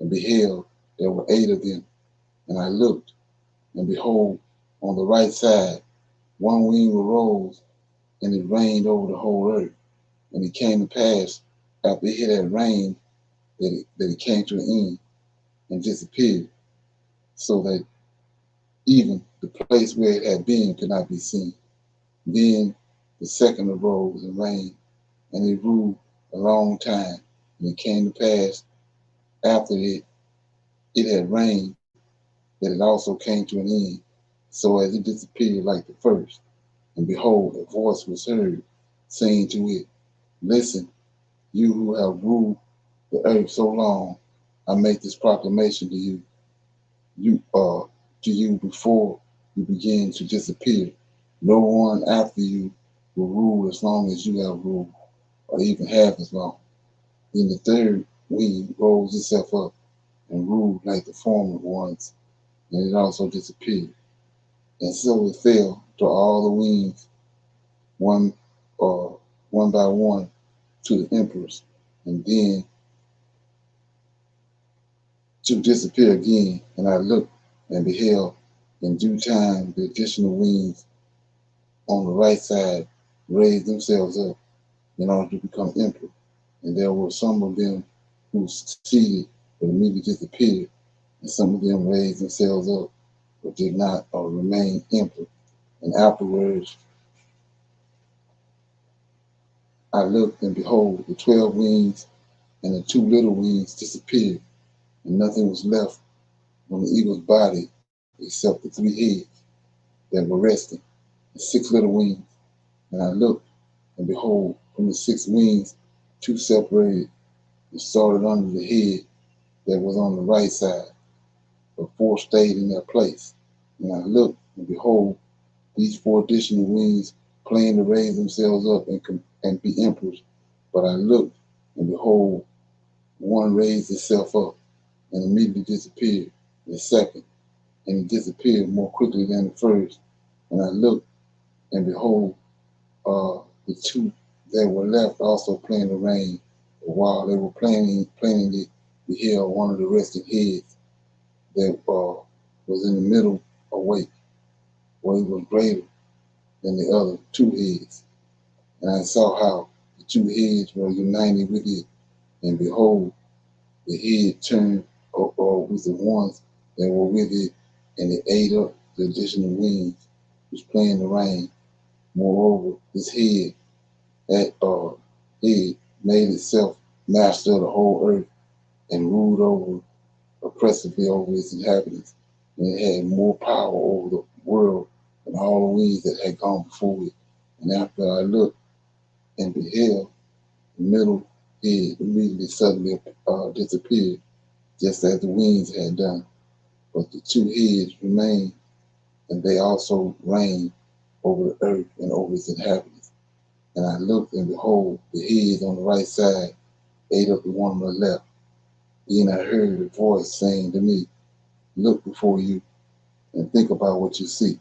and beheld there were 8 of them. And I looked, and behold, on the right side, one wing arose, and it rained over the whole earth. And it came to pass, after it had rained, that it came to an end and disappeared, so that even the place where it had been could not be seen. Then the second arose and reigned, and it ruled a long time. And it came to pass, after it had reigned, that it also came to an end, so as it disappeared like the first. And behold, a voice was heard, saying to it, listen, you who have ruled the earth so long, I make this proclamation to you before you begin to disappear. No one after you will rule as long as you have ruled, or even half as long. Then the third wing rose itself up and ruled like the former ones, and it also disappeared. And so it fell to all the wings, one by one, to the emperors, and then to disappear again. And I looked and beheld in due time the additional wings on the right side raised themselves up in order to become emperor. And there were some of them who succeeded but immediately disappeared, and some of them raised themselves up but did not remain emperor. And afterwards I looked, and behold, the 12 wings and the 2 little wings disappeared, and nothing was left on the eagle's body except the 3 heads that were resting, and 6 little wings. And I looked, and behold, from the 6 wings, 2 separated and started under the head that was on the right side, but 4 stayed in their place. And I looked, and behold, these 4 additional wings planned to raise themselves up and be emperors. But I looked, and behold, one raised itself up and immediately disappeared, the second, and it disappeared more quickly than the first. And I looked, and behold, the 2 that were left also planned to reign. But while they were planning it, beheld one of the resting heads that was in the middle awake, where it was greater than the other 2 heads. And I saw how the 2 heads were united with it, and behold, the head turned with the ones that were with it, and it ate up the additional wings which planned to reign. Moreover, this head made itself master of the whole earth and ruled oppressively over its inhabitants. And it had more power over the world than all the wings that had gone before it. And after I looked and beheld, the middle head immediately suddenly disappeared, just as the wings had done. But the two heads remained, and they also reigned over the earth and over its inhabitants. And I looked, and behold, the heads on the right side ate up the one on the left. Then I heard a voice saying to me, look before you and think about what you see.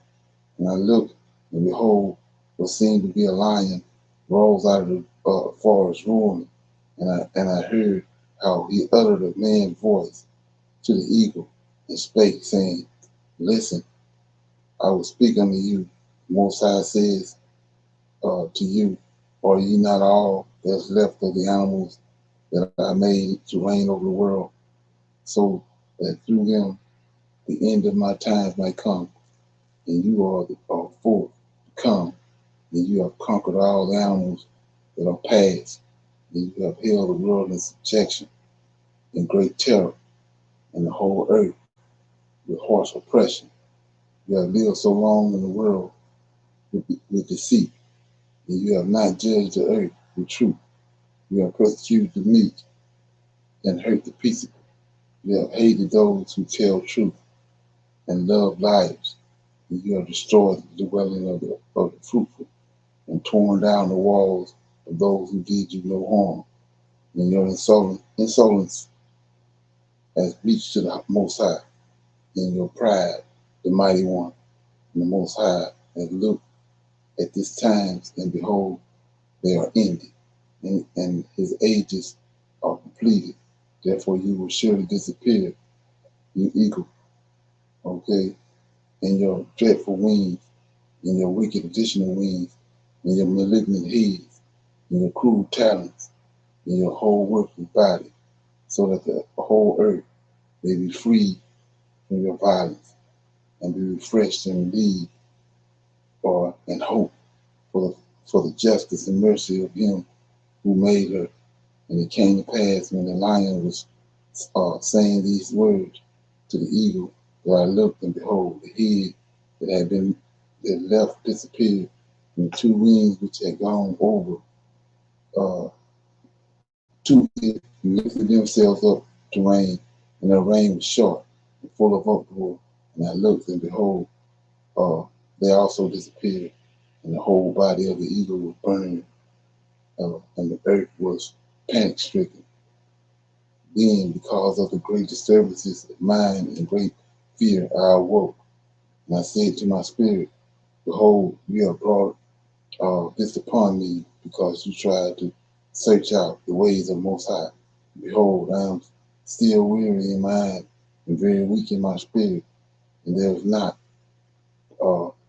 And I looked, and behold, what seemed to be a lion rose out of the forest roaring. And I heard how he uttered a man's voice to the eagle and spake, saying, listen, I will speak unto you. Most High says to you, are ye not all that's left of the animals that I made to reign over the world, so that through them the end of my times might come, and you are forth to come, and you have conquered all the animals that are past, and you have held the world in subjection and great terror, and the whole earth with harsh oppression. You have lived so long in the world with deceit, and you have not judged the earth with truth. You have persecuted the meek and hurt the peaceable. You have hated those who tell truth and love liars. And you have destroyed the dwelling of the fruitful and torn down the walls of those who did you no harm. And your insolence has reached to the Most High, and your pride, the Mighty One, and the Most High has looked at these times, and behold, they are ended, and his ages are completed. Therefore, you will surely disappear, you eagle, okay, and your dreadful wings, and your wicked additional wings, and your malignant heads, and your cruel talents, and your whole worthless body, so that the whole earth may be free from your violence, and be refreshed and relieved, and hope for the justice and mercy of him who made her. And it came to pass when the lion was saying these words to the eagle, that I looked, and behold, the head that left disappeared, and the two wings which had gone over, two heads lifted themselves up to reign, and their reign was short and full of uproar. And I looked, and behold, they also disappeared, and the whole body of the eagle was burned, and the earth was panic-stricken. Then, because of the great disturbances of mind and great fear, I awoke, and I said to my spirit, behold, you have brought this upon me, because you tried to search out the ways of Most High. Behold, I am still weary in mind and very weak in my spirit, and there is not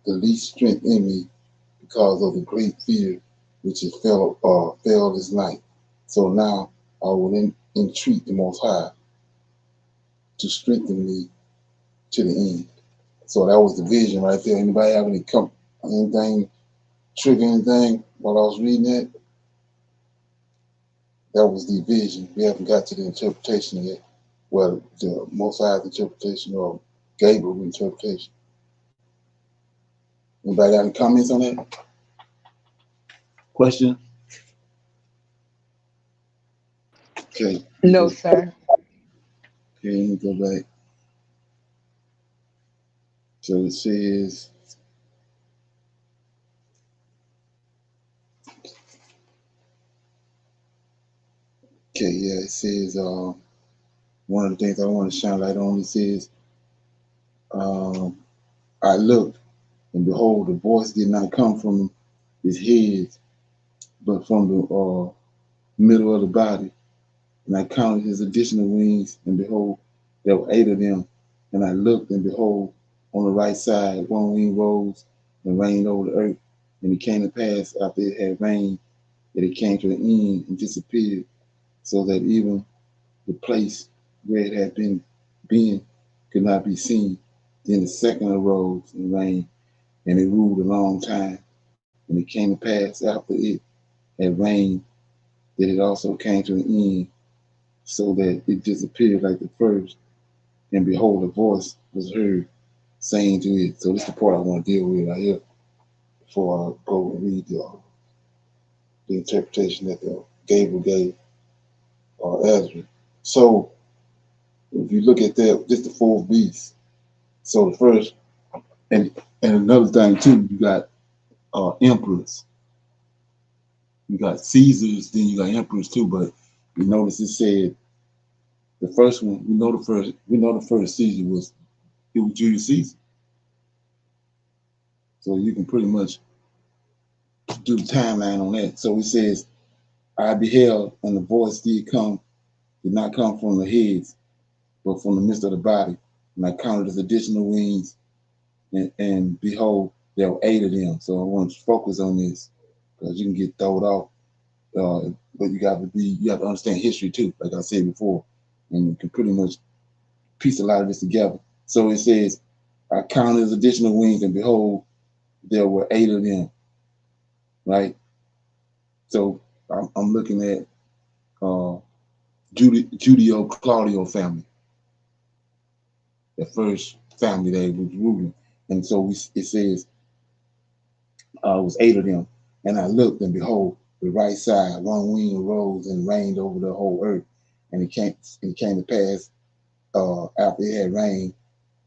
the least strength in me, because of the great fear which has fell this night. So now I will entreat the Most High to strengthen me to the end. So that was the vision right there. Anybody have anything trigger anything while I was reading that? That was the vision. We haven't got to the interpretation yet. Well, the Most High's interpretation or Gabriel's interpretation. Anybody got any comments on that? Question? Okay. No, sir. Okay, let me go back. So it says, okay, yeah, it says, one of the things I want to shine light on, it says, I looked, and behold, the voice did not come from his head, but from the middle of the body. And I counted his additional wings, and behold, there were 8 of them. And I looked, and behold, on the right side, one wing rose and reigned over the earth. And it came to pass, after it had reigned, that it came to an end and disappeared, so that even the place where it had been could not be seen. Then the second arose and reigned, and it ruled a long time. And it came to pass, after it had reigned, that it also came to an end, so that it disappeared like the first. And behold, a voice was heard saying to it. So this is the part I want to deal with right here before I go and read the interpretation that the Gabriel gave. Ezra. So if you look at that, just the fourth beast. So the first, and another thing too, you got emperors. You got Caesars, then you got emperors too. But you notice it said the first one. We know the first Caesar was Julius Caesar. So you can pretty much do the timeline on that. So it says, I beheld, and the voice did not come from the heads, but from the midst of the body. And I counted as additional wings, and behold, there were 8 of them. So I want to focus on this because you can get thrown off. But you have to understand history too, like I said before, and you can pretty much piece a lot of this together. So it says, I counted as additional wings, and behold, there were 8 of them. Right. So I'm looking at Judeo-Claudio family, the first family that was ruling, and so it says it was 8 of them, and I looked, and behold, the right side, one wing arose and reigned over the whole earth, and it came to pass after it had reigned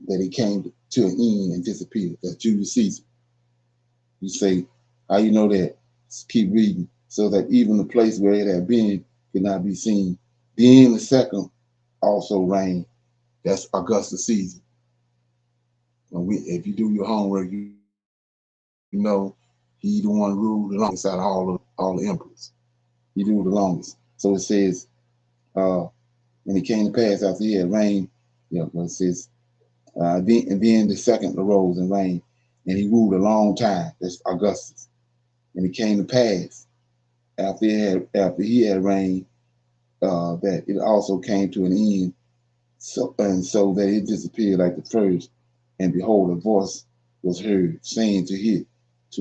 that it came to an end and disappeared. That's Julius Caesar. You say, how you know that? Just keep reading, so that even the place where it had been could not be seen. Then the second also reigned. That's Augustus Caesar. If you do your homework, you know he the one ruled the longest out of all the emperors. He ruled the longest. So it says, and it came to pass after he had reigned. It says, and then the second arose and reigned, and he ruled a long time. That's Augustus. And it came to pass after he had reigned that it also came to an end, so that it disappeared like the first. And behold, a voice was heard saying to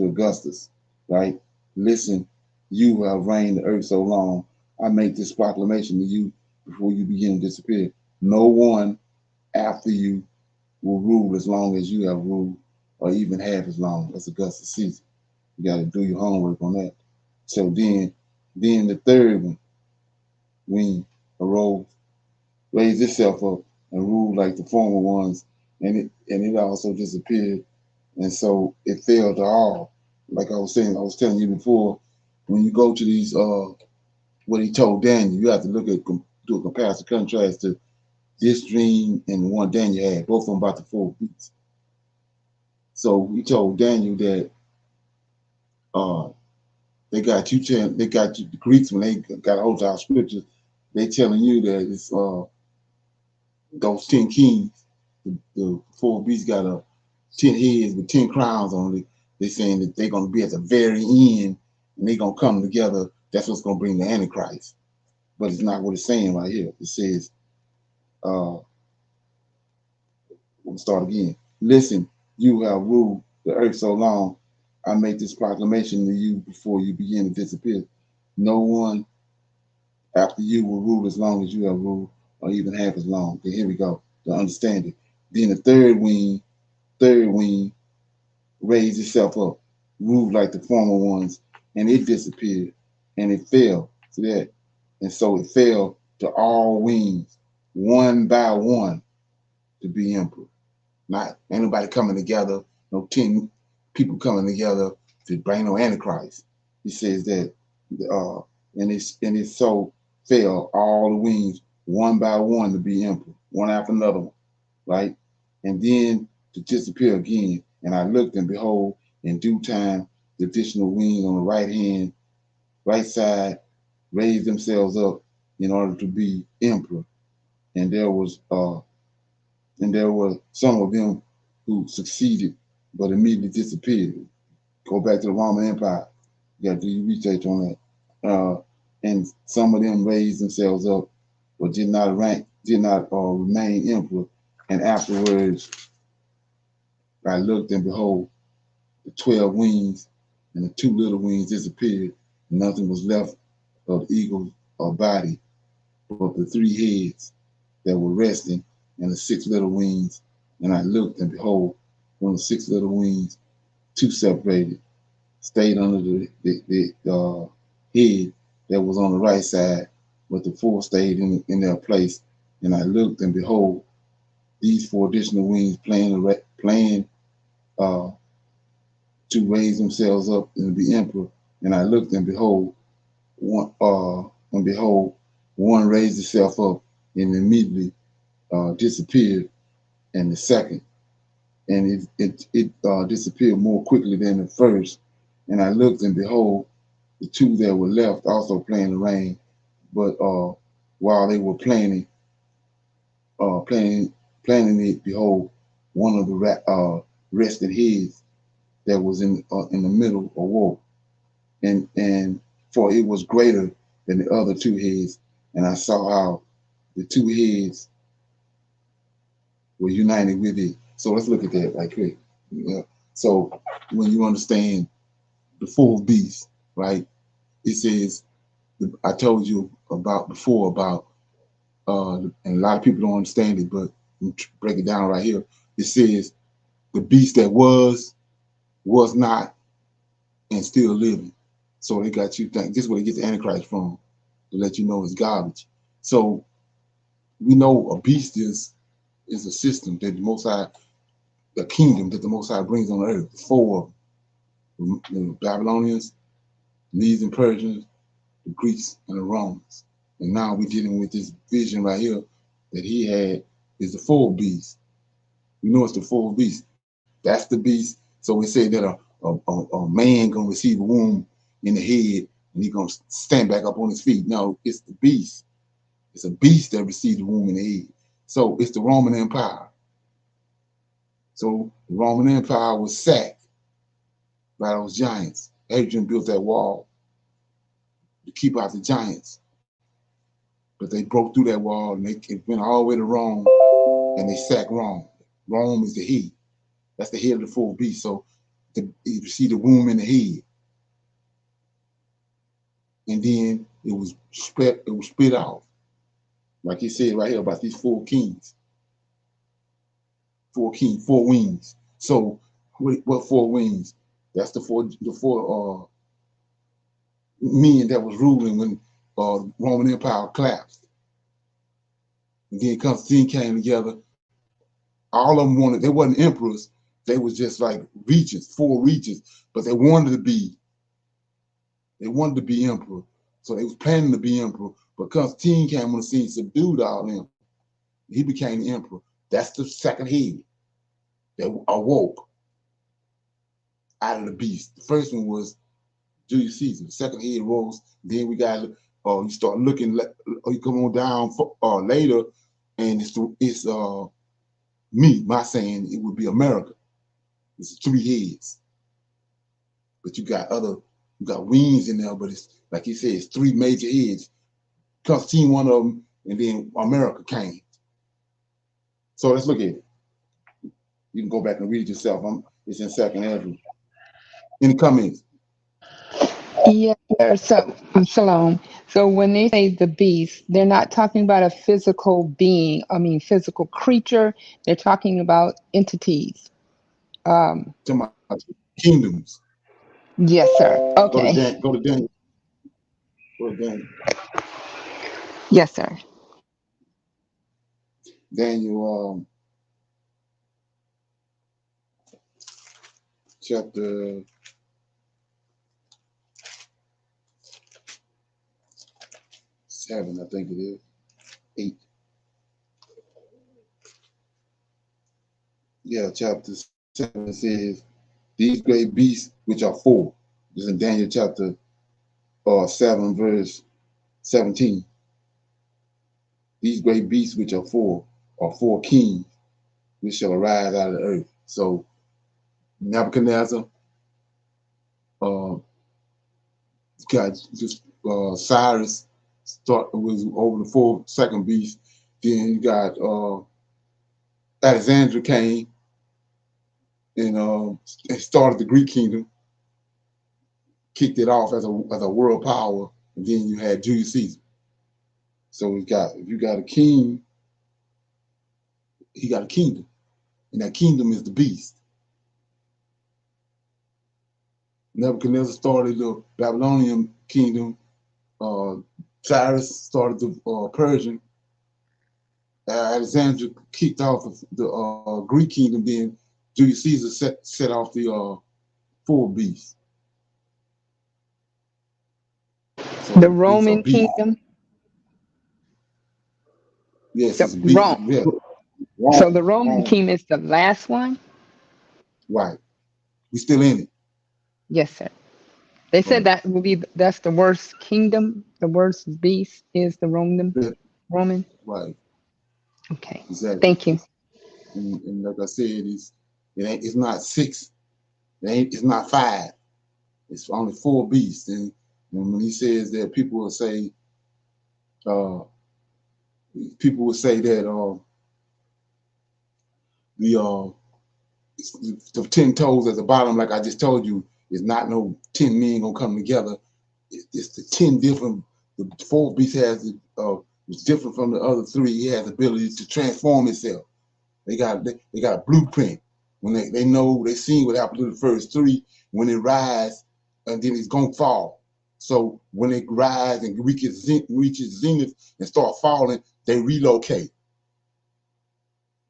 Augustus, right? Listen, you who have reigned the earth so long, I make this proclamation to you before you begin to disappear. No one after you will rule as long as you have ruled, or even half as long as Augustus Caesar. You got to do your homework on that. So then the third wing arose, raised itself up, and ruled like the former ones, and it also disappeared, and so it fell to all. Like I was telling you before, when you go to these what he told Daniel, you have to do a comparison contrast to this dream and the one Daniel had, both of them about the 4 beats. So he told Daniel that the Greeks, when they got hold of our scriptures, they telling you that it's those 10 kings, the 4 beasts got 10 heads with 10 crowns on it. They're saying that they're going to be at the very end, and they're going to come together. That's what's going to bring the Antichrist. But it's not what it's saying right here. It says, we'll start again. Listen, you have ruled the earth so long, I make this proclamation to you before you begin to disappear. No one after you will rule as long as you have ruled, or even half as long. Okay, here we go, to understand it. Then the third wing raised itself up, ruled like the former ones, and it disappeared, and it fell. See that? And so it fell to all wings, one by one, to be emperor. Not anybody coming together, no 10 people coming together to bring no Antichrist. He says that, and it so fell all the wings, one by one, to be emperor, one after another one, right? And then to disappear again. And I looked, and behold, in due time, the additional wings on the right side, raised themselves up in order to be emperor. And there were some of them who succeeded, but immediately disappeared. Go back to the Roman Empire. You got to do your research on that. And some of them raised themselves up, but did not remain emperor. And afterwards, I looked, and behold, the 12 wings and the 2 little wings disappeared. Nothing was left of the eagle's body but the 3 heads that were resting, and the 6 little wings. And I looked, and behold, from the 6 little wings, 2 separated, stayed under the head that was on the right side, but the four stayed in their place. And I looked, and behold, these four additional wings planned to raise themselves up and be emperor. And I looked, and behold, one raised itself up and immediately disappeared, and the second, and it disappeared more quickly than the first. And I looked, and behold, the two that were left also planning the rain, but while they were planning it, behold, one of the rested heads that was in the middle awoke, and for it was greater than the other two heads, and I saw how the two heads were united with it. So let's look at that right quick. Yeah. So when you understand the full beast, right? It says, I told you about before about, and a lot of people don't understand it, but break it down right here. It says the beast that was not, and still living. So they got you think this is where they get the Antichrist from, to let you know it's garbage. So we know a beast is a system that the Most High, a kingdom that the Most High brings on earth. Four, the Babylonians, Medes and Persians, the Greeks, and the Romans. And now we're dealing with this vision right here that he had is the full beast. You know it's the full beast. That's the beast. So we say that a man gonna receive a wound in the head and he's gonna stand back up on his feet. No, it's the beast. It's a beast that received the wound in the head. So it's the Roman Empire. So the Roman Empire was sacked by those giants. Hadrian built that wall to keep out the giants. But they broke through that wall and it went all the way to Rome, and they sacked Rome. Rome is the head. That's the head of the full beast. So you see the womb in the head. And then it was split off. Like he said right here about these four kings. Four wings. So what four wings? That's the four men that was ruling when Roman Empire collapsed. And then Constantine came together. All of them they wasn't emperors. They was just like regents, four regents, but they wanted to be emperor. So they was planning to be emperor, but Constantine came on the scene, subdued all them. He became the emperor. That's the second head that awoke out of the beast. The first one was Julius Caesar. The second head rose. Then we got, you start looking, you come on down later, and it's my saying it would be America. It's three heads. But you got wings in there, but it's like he said, it's three major heads. Constantine, one of them, and then America came. So let's look at it. You can go back and read it yourself. It's in 2nd Edras. Any comments? Yes, sir. So, Shalom. So when they say the beast, they're not talking about a physical being, physical creature. They're talking about entities. Talking about kingdoms. Yes, sir. Okay. Go to Daniel. Go to Daniel. Yes, sir. Daniel chapter 7, I think it is. 8. Yeah, chapter 7 says, these great beasts, which are four. This is in Daniel chapter 7, verse 17. These great beasts, which are four kings, which shall arise out of the earth. So Nebuchadnezzar, got just Cyrus was over the second beast. Then you got Alexander came and started the Greek kingdom, kicked it off as a world power, and then you had Julius Caesar. So if you got a king, he got a kingdom, and that kingdom is the beast. Nebuchadnezzar started the Babylonian kingdom, Cyrus started the Persian. Alexander kicked off the Greek kingdom. Then Julius Caesar set off the four beasts. So the Roman kingdom. Yes, it's a beast. Rome. Yeah. So the Roman kingdom is the last one? Right. We still in it. Yes, sir. They said that will be that's the worst kingdom, the worst beast is the Roman. Right. Okay. Exactly. Thank you. And like I said, it's not 6. It's not 5. It's only 4 beasts. And when he says that, people will say that the 10 toes at the bottom, like I just told you, is not no 10 men gonna come together. It's the 10 different. The 4th beast has it's different from the other 3. He has the ability to transform itself. They got a blueprint. When they know, they seen what happened to the first 3. When it rise, and then it's gonna fall. So when it rise and reaches zenith and start falling, they relocate.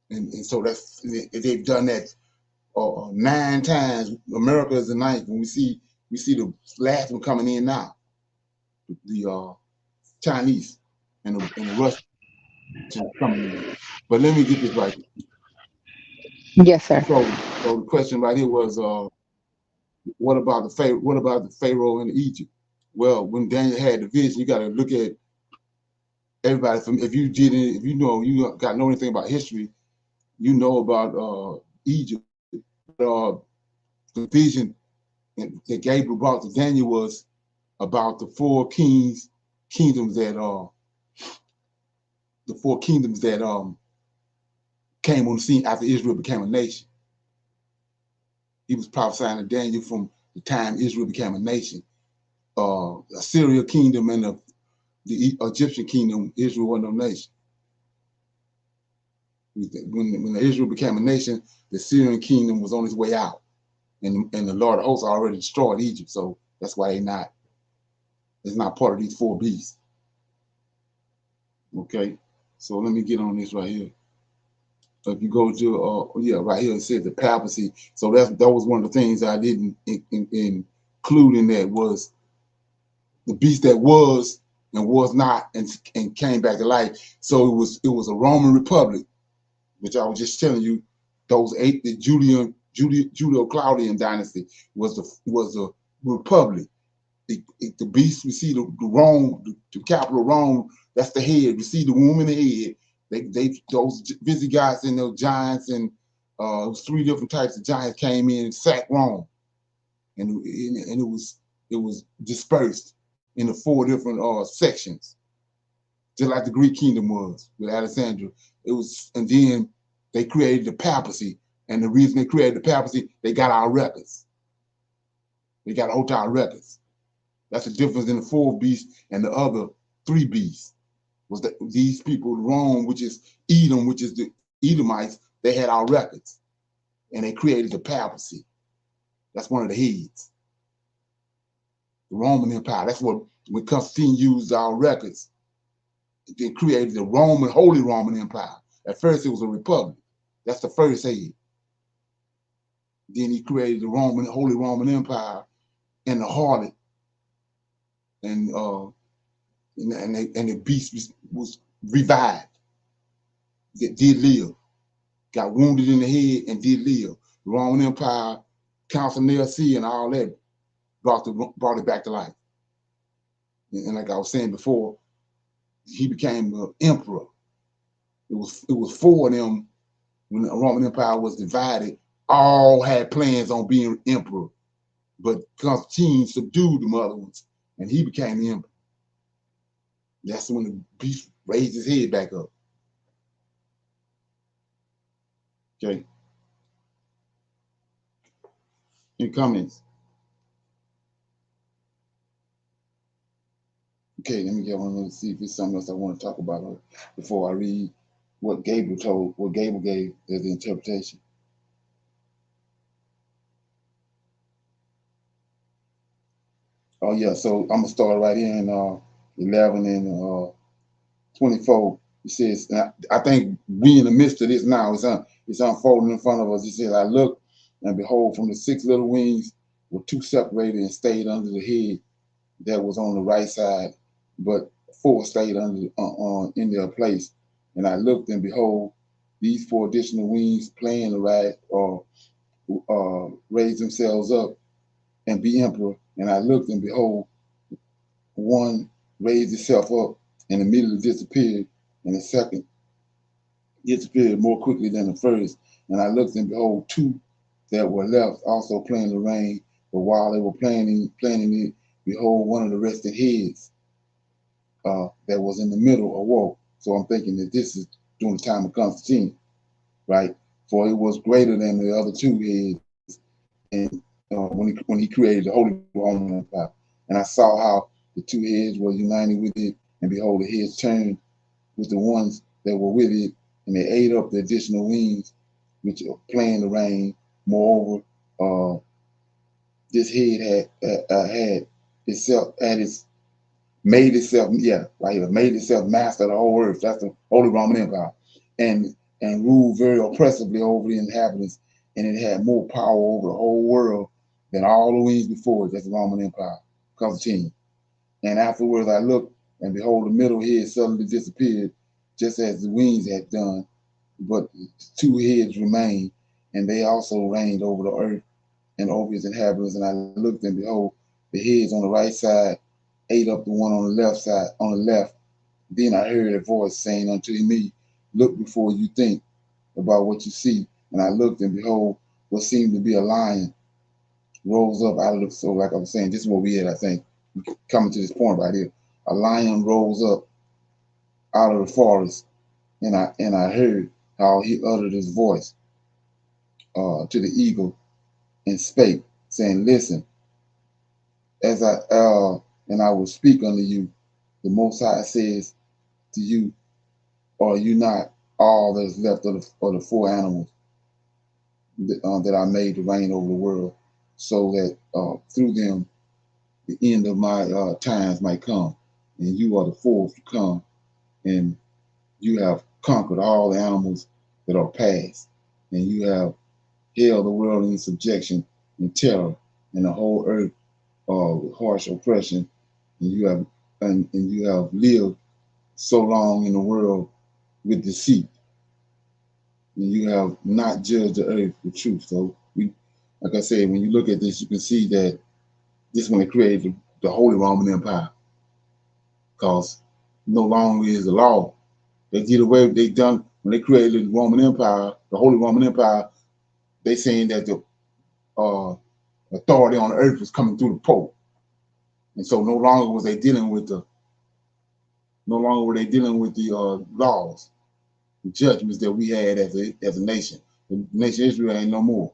And so they've done that 9 times. America is the 9th. When we see the last one coming in now, the Chinese and the Russians coming in. But let me get this right. Yes, sir. So the question right here was, what about the Pharaoh in Egypt? Well, when Daniel had the vision, you got to look at everybody. If you know anything about history, you know about Egypt. The vision that Gabriel brought to Daniel was about the 4 kingdoms that came on the scene after Israel became a nation. He was prophesying to Daniel from the time Israel became a nation. Assyria kingdom and the Egyptian kingdom, Israel wasn't no nation. When Israel became a nation, the Syrian kingdom was on its way out, and the Lord of hosts already destroyed Egypt. So that's why it's not part of these 4 beasts. Okay, so let me get on this right here. If you go to right here, it says the papacy. So that was one of the things I didn't include in that, was the beast that was and was not and came back to life. So it was a Roman Republic, which I was just telling you. The Julio-Claudian dynasty was a republic. The beast, we see the Rome, the capital Rome. That's the head. We see the womb and the head. Those Visigoths and those giants and 3 different types of giants came in and sacked Rome, and it was dispersed into 4 different sections, just like the Greek kingdom was with Alexandria. And then they created the papacy, and the reason they created the papacy, they got our records. They got hold our records. That's the difference in the 4 beasts and the other 3 beasts. Was that these people, Rome, which is Edom, which is the Edomites, they had our records, and they created the papacy. That's one of the heads. The Roman Empire. That's what, when Constantine used our records, they created the Holy Roman Empire. At first, it was a republic. That's the first head. Then he created the Holy Roman Empire and the harlot, and the beast was revived. That did live. Got wounded in the head and did live. The Roman Empire, Council of Nicaea, and all that brought it back to life. And like I was saying before, he became the emperor. It was 4 of them when the Roman Empire was divided. All had plans on being emperor, but Constantine subdued the other ones, and he became the emperor. That's when the beast raised his head back up. Okay. Any comments? Okay, let me get one and see if there's something else I want to talk about before I read what Gable gave as the interpretation. Oh yeah, so I'm gonna start right here in 11 and 24. It says, I think we in the midst of this now. It's unfolding in front of us. It says, I looked, and behold, from the 6 little wings were 2 separated and stayed under the head that was on the right side, but 4 stayed under in their place. And I looked, and behold, these 4 additional wings playing the right raise themselves up and be emperor. And I looked, and behold, one raised itself up and immediately disappeared, and the second disappeared more quickly than the first. And I looked, and behold, 2 that were left also playing the rein. But while they were playing it, behold, one of the resting heads that was in the middle awoke. So I'm thinking that this is during the time of Constantine, right? For it was greater than the other 2 heads, and when he created the Holy Roman Empire. And I saw how the 2 heads were united with it, and behold, the heads turned with the ones that were with it, and they ate up the additional wings which are playing the rein. Moreover, this head had itself made itself master of the whole earth. That's the Holy Roman Empire, and ruled very oppressively over the inhabitants, and it had more power over the whole world than all the wings before it. That's the Roman Empire, Constantine. And afterwards I looked, and behold, the middle head suddenly disappeared, just as the wings had done, but 2 heads remained, and they also reigned over the earth and over its inhabitants. And I looked, and behold, the heads on the right side ate up the one on the left side, on the left. Then I heard a voice saying unto me, look before you think about what you see. And I looked, and behold, what seemed to be a lion rose up out of the, so like I was saying, this is what we had, I think, coming to this point right here. A lion rose up out of the forest, and I heard how he uttered his voice to the eagle and spake, saying, listen, as I will speak unto you. The Most High says to you, are you not all that is left of the 4 animals that I made to reign over the world, so that through them the end of my times might come, and you are the 4th to come, and you have conquered all the animals that are past, and you have held the world in subjection and terror, and the whole earth with harsh oppression, and you have lived so long in the world with deceit, and you have not judged the earth with truth. So like I said, when you look at this, you can see that this is when they created the Holy Roman Empire, because no longer is the law. They did away. When they created the Roman Empire, the Holy Roman Empire. They saying that the authority on the earth was coming through the Pope, and so no longer were they dealing with the laws, the judgments that we had as a nation. The nation of Israel ain't no more.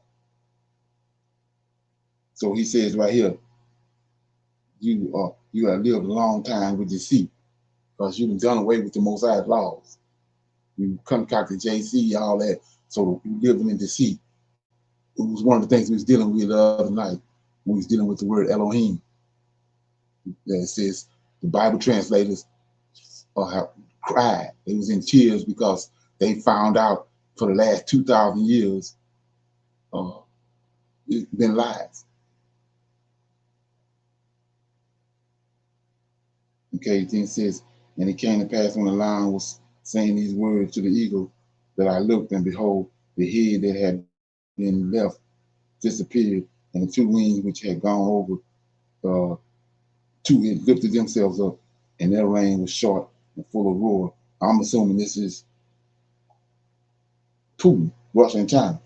So he says right here, you have lived a long time with deceit, because you've done away with the Most High's laws. You concocted JC, all that. So you living in deceit. It was one of the things we was dealing with the other night. We was dealing with the word Elohim. That says the Bible translators have cried. They was in tears because they found out for the last 2,000 years it's been lies. Okay, then it says, and it came to pass when the lion was saying these words to the eagle, that I looked, and behold, the head that had been left disappeared, and the 2 wings which had gone over, 2 had lifted themselves up, and their reign was short and full of roar. I'm assuming this is Putin, Russia and China.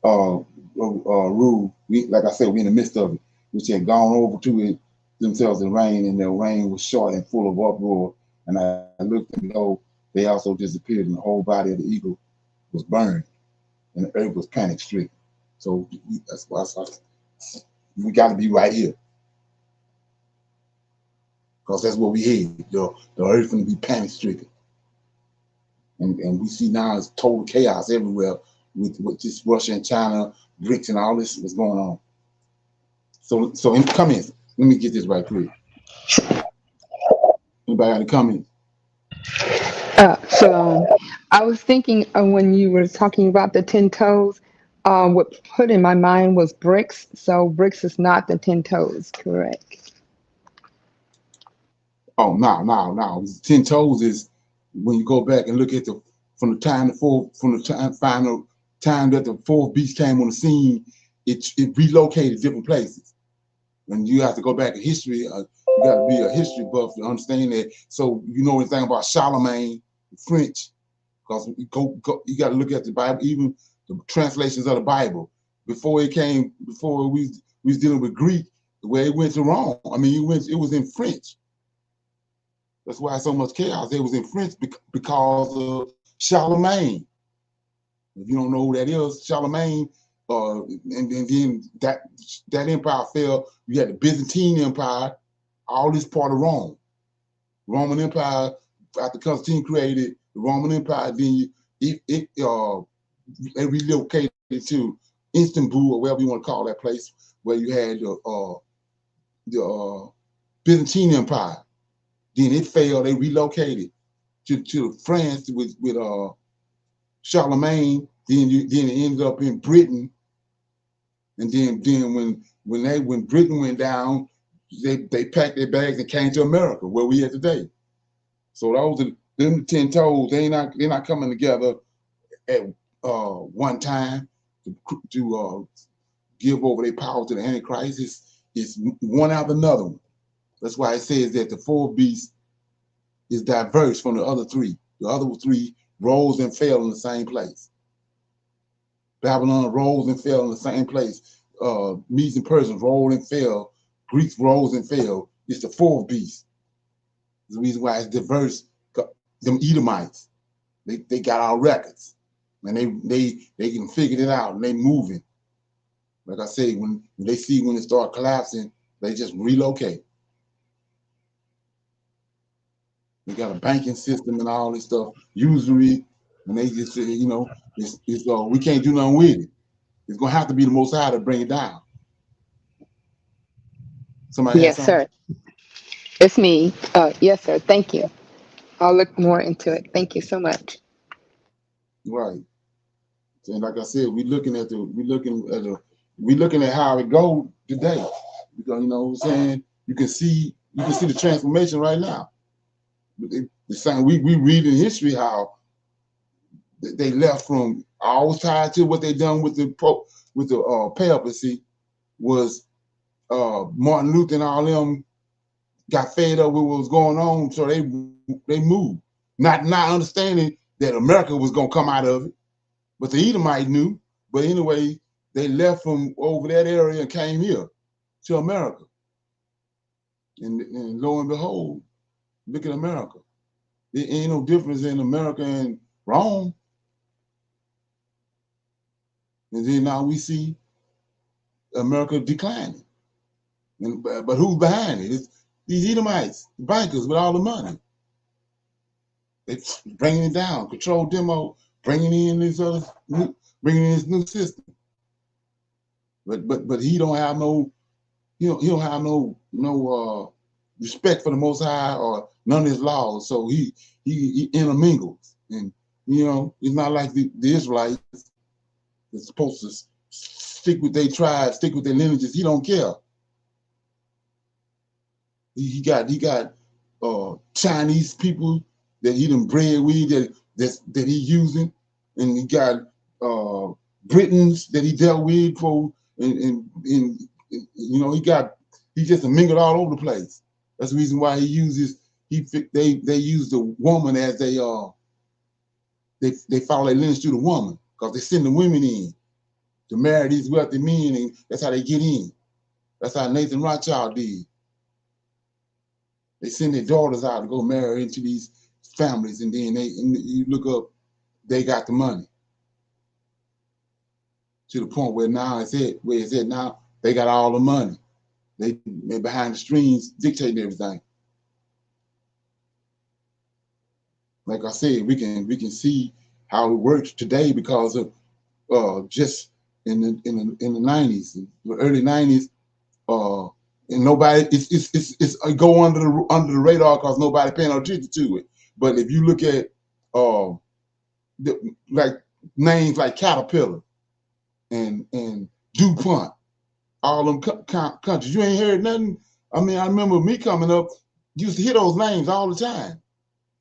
Rule, like I said, we're in the midst of it, which had gone over to it themselves in rain, and their reign was short and full of uproar. And I looked, and behold, they also disappeared, and the whole body of the eagle was burned, and the earth was panic stricken. So that's why we got to be right here, because that's what we had. The earth going to be panic stricken, and we see now it's total chaos everywhere with this Russia and China, BRICS, and all this was going on. So come in. Let me get this right quick. Anybody got any comments? I was thinking when you were talking about the 10 toes, what put in my mind was bricks. So bricks is not the 10 toes, correct? Oh, no. 10 toes is when you go back and look at the from the time final time that the fourth beast came on the scene, it relocated different places. And you have to go back in history. You got to be a history buff to understand that. So you know anything about Charlemagne, French, because you got to look at the Bible, even the translations of the Bible. Before we was dealing with Greek, where it went to Rome. I mean, it was in French. That's why so much chaos. It was in French because of Charlemagne. If you don't know who that is, Charlemagne, and then that empire fell. You had the Byzantine Empire, all this part of Rome. Roman Empire, after Constantine created the Roman Empire, then it relocated to Istanbul, or whatever you want to call that place, where you had the Byzantine Empire. Then it failed. They relocated to France with Charlemagne. Then it ended up in Britain. And then when Britain went down, they packed their bags and came to America, where we are today. So those are them 10 toes. They're not coming together at one time to give over their power to the Antichrist. It's one after another one. That's why it says that the fourth beast is diverse from the other three. The other three rose and fell in the same place. Babylon rose and fell in the same place. Medes and Persians rolled and fell. Greeks rose and fell. It's the fourth beast. The reason why it's diverse. Them Edomites, they got our records, and they can figure it out, and they moving. Like I say, when they see when it start collapsing, they just relocate. They got a banking system and all this stuff, usury, and they just say, we can't do nothing with it. It's gonna have to be the Most High to bring it down. Somebody Yes, sir. It's me. Yes, sir. Thank you. I'll look more into it. Thank you so much. Right. And like I said, we're looking at how it goes today. Because you know what I'm saying, you can see the transformation right now. The same we read in history how they left from always tied to what they done with the papacy was Martin Luther and all them got fed up with what was going on, so they moved, not understanding that America was gonna come out of it, but the Edomite knew. But anyway, they left from over that area and came here to America, and lo and behold, look at America. There ain't no difference in America and Rome. And then now we see America declining. But who's behind it? It's these Edomites, bankers with all the money. They bringing it down, control demo, bringing in this new system. But he don't have no respect for the Most High or none of his laws. So he intermingles, and it's not like the Israelites that's supposed to stick with their tribe, stick with their lineages. He don't care. He got Chinese people that he done bred with that he using, and he got Britons that he dealt with and he just mingled all over the place. That's the reason why they use the woman as they follow their lineage through the woman, because they send the women in to marry these wealthy men, and that's how they get in. That's how Nathan Rothschild did. They send their daughters out to go marry into these families, and then you look up, they got the money. To the point where now it's at now, they got all the money. They behind the screens dictating everything. Like I said, we can see how it works today because of just in the 90s, the early 90s, and nobody it's go under the radar because nobody paying no attention to it. But if you look at like names like Caterpillar and DuPont, all them countries, you ain't heard nothing. I mean, I remember me coming up, used to hear those names all the time.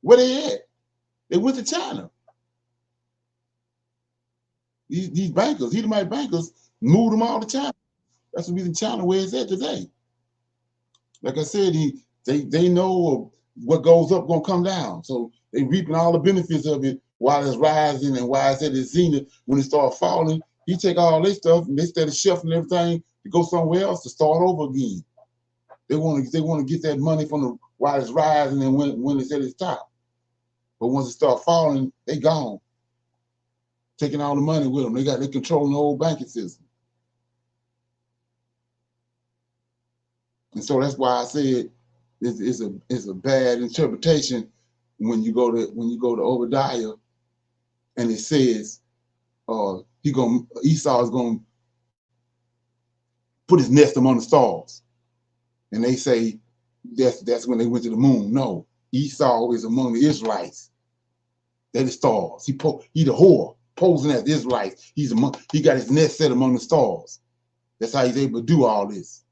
Where they at? They went to China. These bankers, Edomite bankers, moved them all the time. That's the reason China where it's at today. Like I said, they know what goes up gonna come down. So they reaping all the benefits of it while it's rising, and while it's at its zenith. When it start falling, you take all their stuff and they started shuffling everything to go somewhere else to start over again. They want to get that money from the while it's rising and when it's at its top. But once it start falling, they gone. Taking all the money with them. They controlling the whole banking system. And so that's why I said it's a bad interpretation when you go to Obadiah and it says Esau is gonna put his nest among the stars. And they say that's when they went to the moon. No, Esau is among the Israelites. They're the stars. He the whore posing as the Israelites. He got his nest set among the stars. That's how he's able to do all this.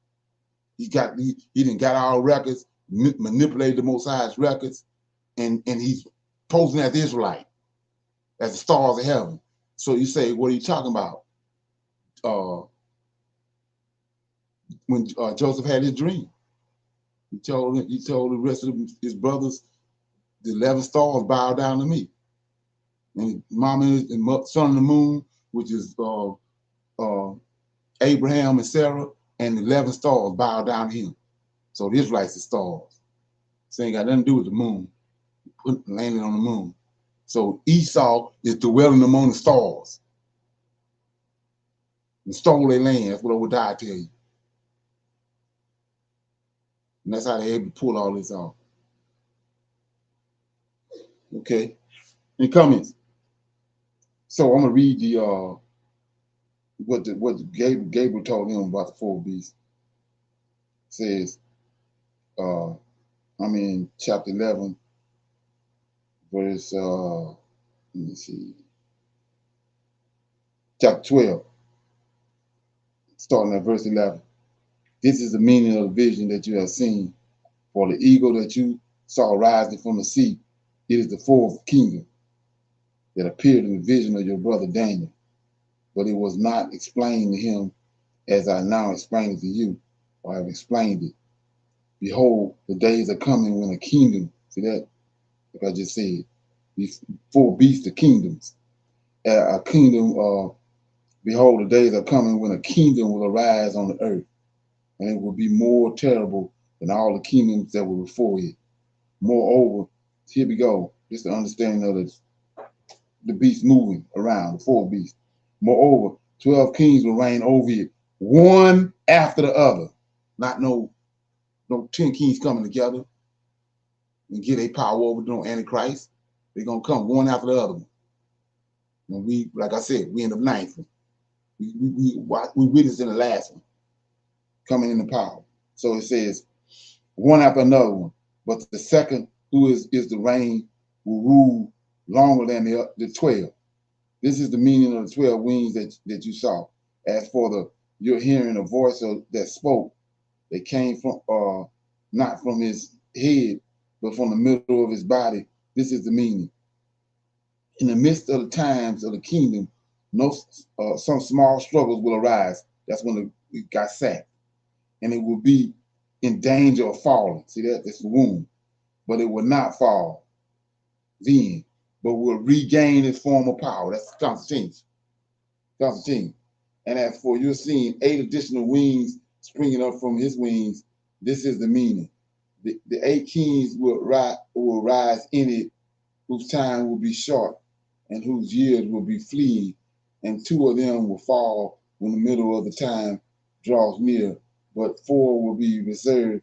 He done got our records, manipulated the Most High's records, and he's posing as the Israelite, as the stars of heaven. So you say, what are you talking about? When Joseph had his dream, he told the rest of his brothers, the 11 stars bow down to me. And Mama and Son of the Moon, which is Abraham and Sarah, and the 11 stars bow down to him. So the Israelites are stars. So ain't got nothing to do with the moon. Landing on the moon. So Esau is dwelling among the stars and stole their land. That's what Obadiah tell you. And that's how they're able to pull all this off. Okay. Any comments? So I'm gonna read the what Gabriel told him about the 4 beasts. It says, I'm in chapter 11, verse let me see, chapter 12, starting at verse 11. This is the meaning of the vision that you have seen. For the eagle that you saw rising from the sea, it is the 4th kingdom that appeared in the vision of your brother Daniel. But it was not explained to him as I now explain it to you, or have explained it. Behold, the days are coming when a kingdom, see that, like I just said, these 4 beasts of kingdoms, a kingdom, behold, the days are coming when a kingdom will arise on the earth, and it will be more terrible than all the kingdoms that were before it. Moreover, here we go, just the understanding of the beast moving around, the 4 beasts. Moreover, 12 kings will reign over it, one after the other. Not no 10 kings coming together and get a power over no Antichrist. They're gonna come one after the other one. And we, like I said, we in the 9th one. We witnessed in the last one coming into power. So it says one after another one. But the second, who is the reign, will rule longer than the 12. This is the meaning of the 12 wings that you saw. As for you're hearing a voice that spoke, that came from not from his head, but from the middle of his body. This is the meaning. In the midst of the times of the kingdom, some small struggles will arise. That's when it got sacked. And it will be in danger of falling. See that? That's the wound. But it will not fall then, but will regain its former power. That's Constantine. And as for you're seeing 8 additional wings springing up from his wings, this is the meaning. The 8 kings will rise in it, whose time will be short and whose years will be fleeing, and 2 of them will fall when the middle of the time draws near, but 4 will be reserved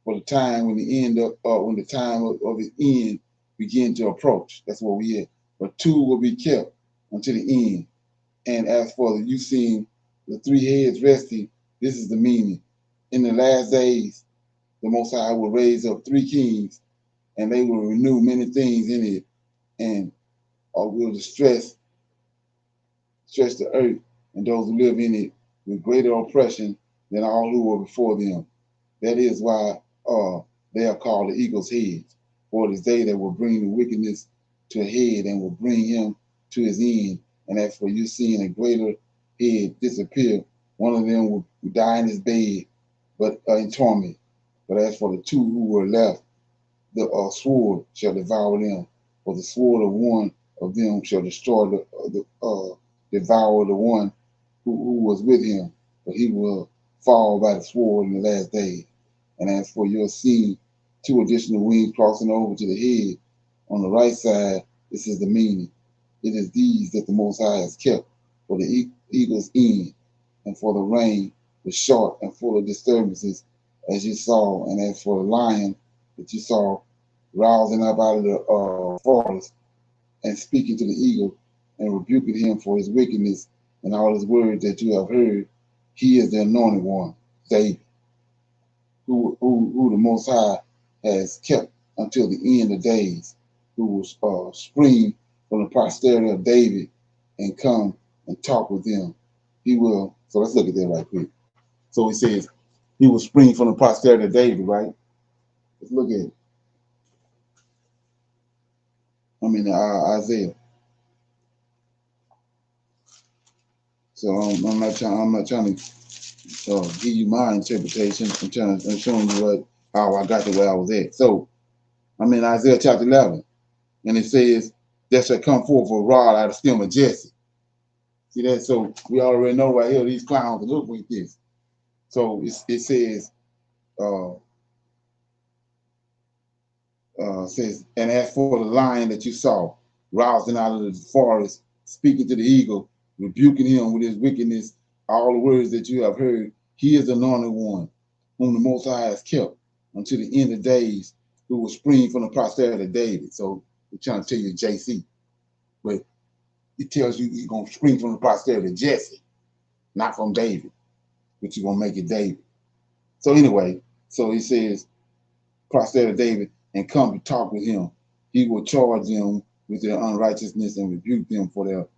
for the time when the time of his end begin to approach. That's what we had. But 2 will be kept until the end. And as for you seeing the 3 heads resting, this is the meaning. in the last days, the Most High will raise up 3 kings, and they will renew many things in it, and will stretch the earth and those who live in it with greater oppression than all who were before them. That is why they are called the eagle's heads. For it is they that will bring the wickedness to a head and will bring him to his end. And as for you seeing a greater head disappear, one of them will die in his bed, but in torment. But as for the 2 who were left, the sword shall devour them. For the sword of one of them shall destroy devour the one who was with him, but he will fall by the sword in the last day. And as for your seeing 2 additional wings crossing over to the head on the right side, this is the meaning. It is these that the Most High has kept for the eagle's end, and for the rain was short and full of disturbances, as you saw. And as for the lion that you saw rousing up out of the forest and speaking to the eagle and rebuking him for his wickedness and all his words that you have heard, he is the anointed one, David, who the Most High has kept until the end of days, who will spring from the posterity of David and come and talk with them. He will. So let's look at that right quick. So he says, he will spring from the posterity of David, right? Let's look at it. Isaiah. So I'm not trying to give you my interpretation. I'm showing you how I got to where I was at. So I'm in Isaiah chapter 11, and it says, "There shall come forth a rod out of the stem of Jesse." See that? So we already know right here these clowns look like this. So it says, "And as for the lion that you saw rousing out of the forest, speaking to the eagle, rebuking him with his wickedness, all the words that you have heard, he is the anointed one, whom the Most High has kept until the end of days, who will spring from the posterity of David." So we're trying to tell you JC, but it tells you he's going to spring from the posterity of Jesse, not from David, but you're going to make it David. So anyway, so he says, posterity of David, and come to talk with him. He will charge them with their unrighteousness and rebuke them for their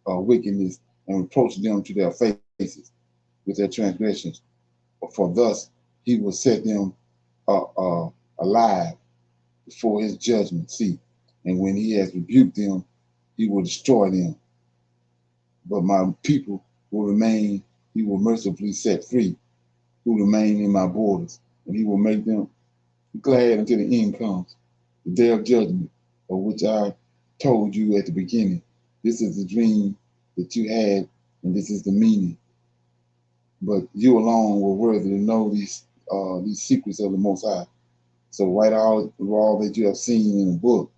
wickedness and reproach them to their faces with their transgressions. For thus he will set them alive before his judgment seat. And when he has rebuked them, he will destroy them. But my people will remain, he will mercifully set free, who remain in my borders, and he will make them glad until the end comes, the day of judgment, of which I told you at the beginning. This is the dream that you had, and this is the meaning. But you alone were worthy to know these secrets of the Most High. So write all that you have seen in a book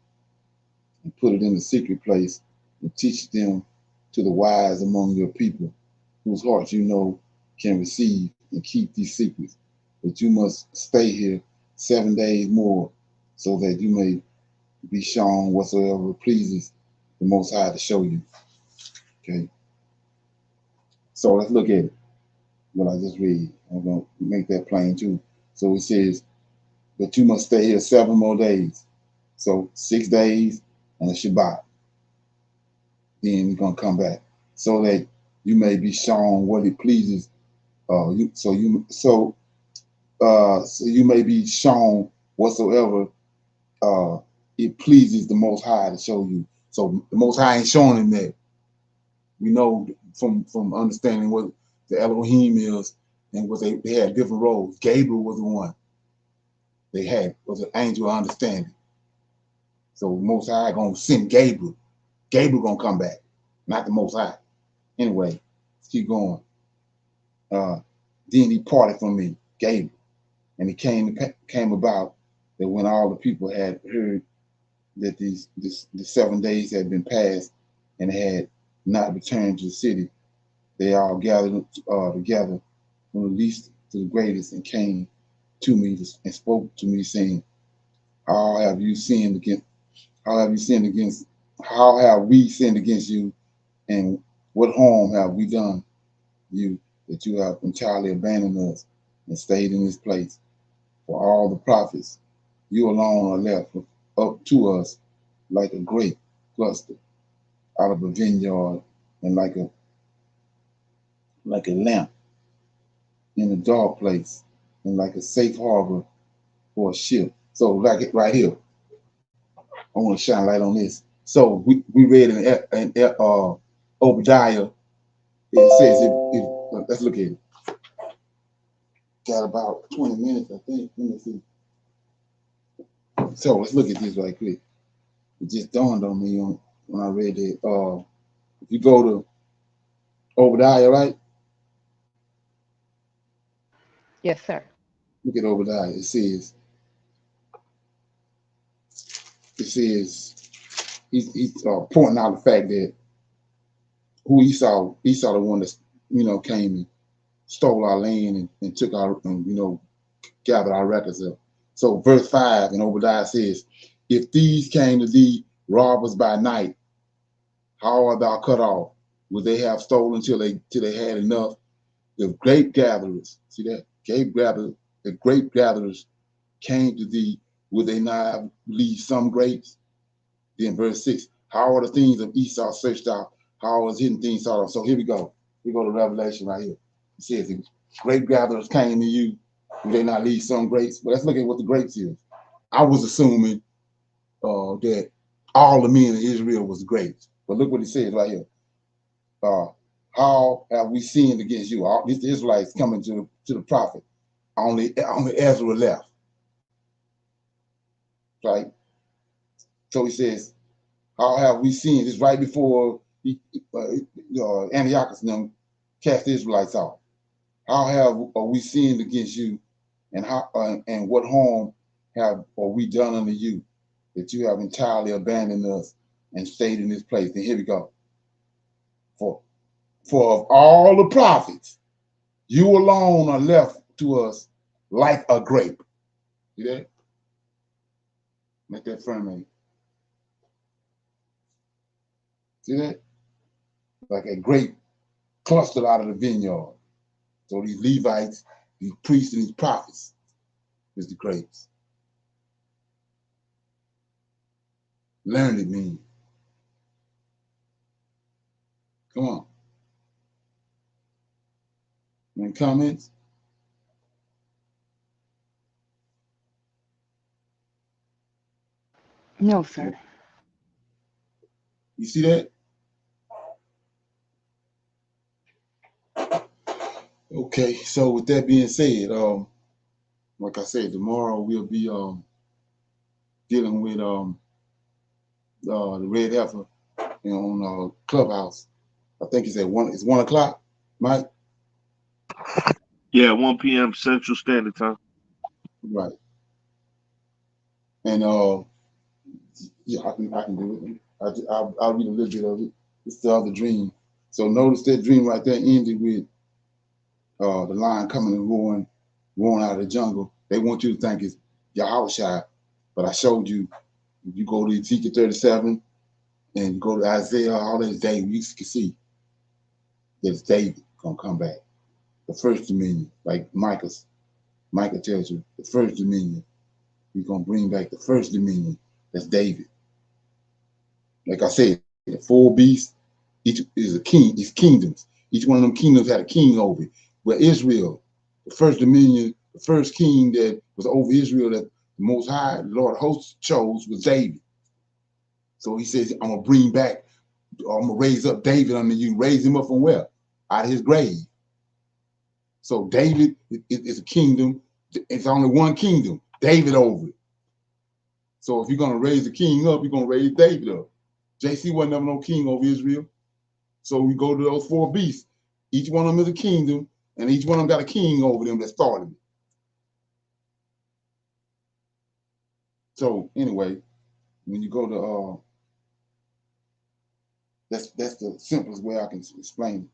and put it in the secret place and teach them to the wise among your people, whose hearts you know can receive and keep these secrets. But you must stay here 7 days more, so that you may be shown whatsoever pleases the Most High to show you. Okay. So let's look at it, what I just read. I'm going to make that plain too. So it says, but you must stay here 7 more days. So 6 days and a Shabbat. Then you're going to come back, so that you may be shown what it pleases. So you may be shown whatsoever it pleases the Most High to show you. So the Most High ain't showing him that. We know from understanding what the Elohim is and what they had different roles. Gabriel was the one they had, was an angel of understanding. So Most High gonna send Gabriel. Gabriel gonna come back, not the Most High. Anyway, let's keep going. Then he parted from me, Gabriel, and it came about that when all the people had heard that the 7 days had been passed and had not returned to the city, they all gathered together from the least to the greatest and came to me and spoke to me, saying, how have we sinned against you, and what harm have we done you that you have entirely abandoned us and stayed in his place. For all the prophets, you alone are left up to us like a grape cluster out of a vineyard, and like a lamp in a dark place, and like a safe harbor for a ship. So like it right here, I want to shine light on this. So we read in Obadiah. It says let's look at it. Got about 20 minutes, I think. Let me see. So let's look at this right quick. It just dawned on me when I read it. If you go to Obadiah, right? Yes, sir. Look at Obadiah. It says he's pointing out the fact that who Esau the one that came and stole our land and took our gathered our records up. So verse 5 in Obadiah says, if thieves came to thee, robbers by night, how art thou cut off? Would they have stolen till they had enough? The grape gatherers, see that? The grape gatherers came to thee, would they not leave some grapes? Then verse 6, how are the things of Esau searched out? How are his hidden things sought out? So here we go. We go to Revelation right here. It says, if grape gatherers came to you, would they not leave some grapes? But let's look at what the grapes is. I was assuming that all the men of Israel was grapes. But look what it says right here. How have we sinned against you? All these Israelites coming to the prophet. Only Ezra left. Right? So he says, how have we sinned? It's right before Antiochus and them cast the Israelites out. How have we sinned against you? And and what harm have we done unto you that you have entirely abandoned us and stayed in this place? And here we go. For of all the prophets, you alone are left to us like a grape. See that? Make that firm in. See that? Like a grape clustered out of the vineyard. So these Levites, these priests, and these prophets is the grapes. Learn it means. Come on. Any comments? No, sir. You see that? Okay, so with that being said, like I said, tomorrow we'll be dealing with the red heifer on Clubhouse. I think it's at 1 o'clock, Mike? Yeah, 1 p.m. Central Standard Time. Right. And yeah, I can do it. I'll read a little bit of it. It's the other dream. So notice that dream right there ended with the lion coming and roaring out of the jungle. They want you to think it's Yahushua, but I showed you. If you go to Ezekiel 37 and you go to Isaiah, all that David, you can see that it's David gonna come back. The first dominion, like Micah tells you, the first dominion. He's gonna bring back the first dominion. That's David. Like I said, the 4 beasts, each is a king, it's kingdoms. Each one of them kingdoms had a king over it. But Israel, the first dominion, the first king that was over Israel that the Most High, the Lord of hosts chose was David. So he says, I'm gonna bring back, I'm gonna raise up David under you. Raise him up from where? Out of his grave. So David is a kingdom. It's only one kingdom, David over it. So if you're gonna raise the king up, you're gonna raise David up. JC wasn't ever no king over Israel. So we go to those 4 beasts. Each one of them is a kingdom, and each one of them got a king over them that started it. So anyway, when you go to that's the simplest way I can explain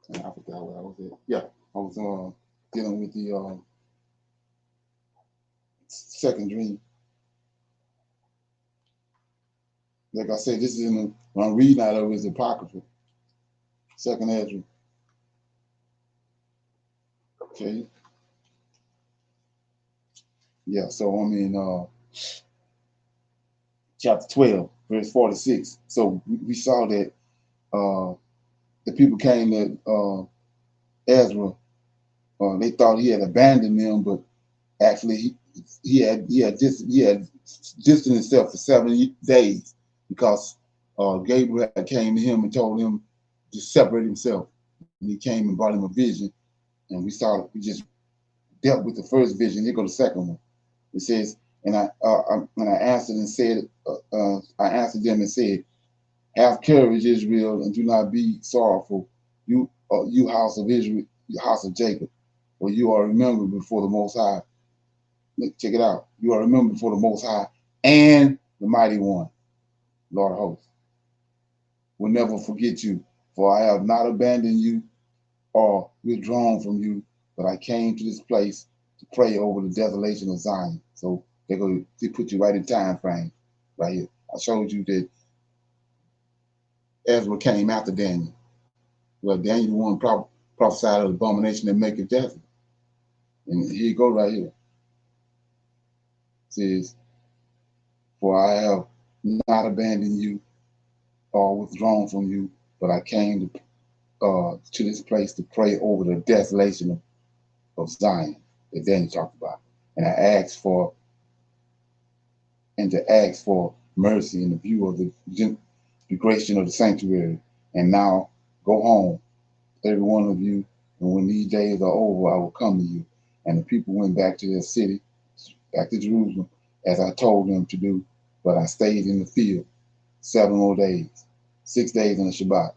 it. And I forgot where I was at. Yeah, I was dealing with the second dream. Like I said, this is when I'm reading out of it is Apocrypha, second Edras. Okay. Yeah, so I'm in chapter 12, verse 46. So we saw that the people came to Ezra. They thought he had abandoned them, but actually he had distanced himself for 7 days because Gabriel came to him and told him to separate himself. And he came and brought him a vision, and we just dealt with the first vision. Here go the second one. It says, and I answered and said, I answered them and said, have courage, Israel, and do not be sorrowful, you house of Israel, you house of Jacob, for you are remembered before the Most High. Check it out. You are remembered before the Most High and the Mighty One, Lord of hosts. Will never forget you, for I have not abandoned you or withdrawn from you, but I came to this place to pray over the desolation of Zion. So they put you right in time frame, right here. I showed you that Ezra came after Daniel. Well, Daniel the one prophesied of the abomination that maketh desolate. And here you go right here. It says, for I have not abandoned you or withdrawn from you, but I came to this place to pray over the desolation of Zion that Daniel talked about. And I asked for mercy in the view of the degradation of the sanctuary. And now go home, every one of you, and when these days are over, I will come to you. And the people went back to their city, back to Jerusalem, as I told them to do, but I stayed in the field 7 more days, 6 days in the Shabbat.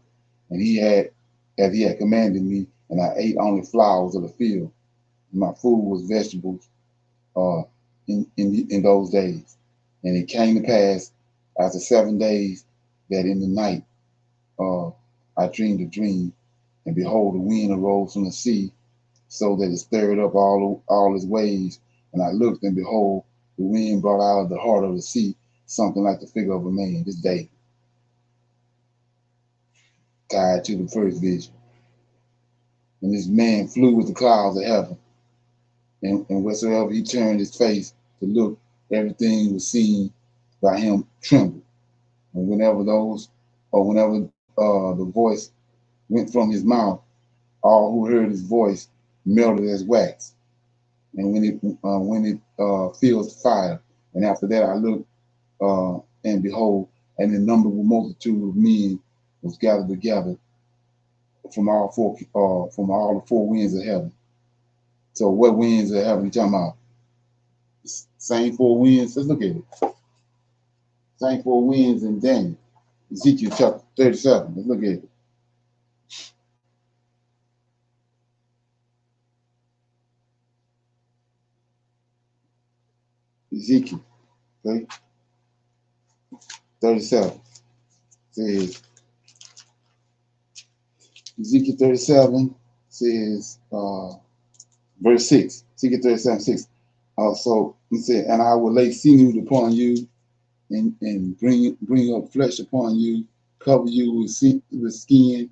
And as he had commanded me, and I ate only flowers of the field. My food was vegetables in those days. And it came to pass after 7 days that in the night I dreamed a dream, and behold, the wind arose from the sea, so that it stirred up all its waves. And I looked, and behold, the wind brought out of the heart of the sea something like the figure of a man. This day, tied to the first vision. And this man flew with the clouds of heaven, and whatsoever he turned his face to look, everything was seen by him trembled. And whenever the voice went from his mouth, all who heard his voice melted as wax. And when it fills fire, and after that I looked, and behold, an innumerable multitude of men was gathered together from all the 4 winds of heaven. So what winds of heaven are you talking about? Same 4 winds. Let's look at it. Same 4 winds in Daniel. Ezekiel chapter 37. Let's look at it. Ezekiel, okay? 37 says, Ezekiel 37 says, verse 6, Ezekiel 37, 6. So he said, and I will lay sinews upon you and bring up flesh upon you, cover you with skin,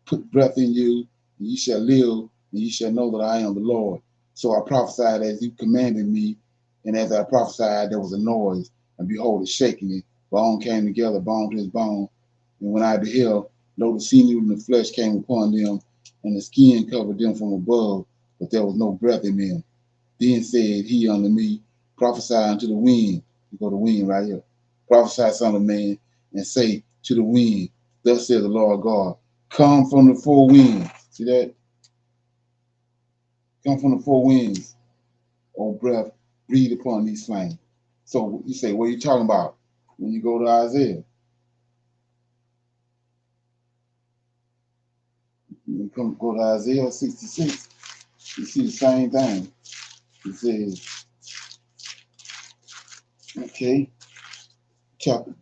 put breath in you, and you shall live, and you shall know that I am the Lord. So I prophesied as you commanded me, and as I prophesied, there was a noise, and behold, a shaking. It bone came together, bone to his bone. And when I beheld, lo, the sinew and the flesh came upon them, and the skin covered them from above, but there was no breath in them. Then said he unto me, prophesy unto the wind. You go to wind right here. Prophesy, son of man, and say to the wind, thus says the Lord God, come from the 4 winds. See that? Come from the 4 winds. O breath, breathe upon these flames. So you say, what are you talking about? When you go to Isaiah. You go to Isaiah 66, you see the same thing. It says, okay, chapter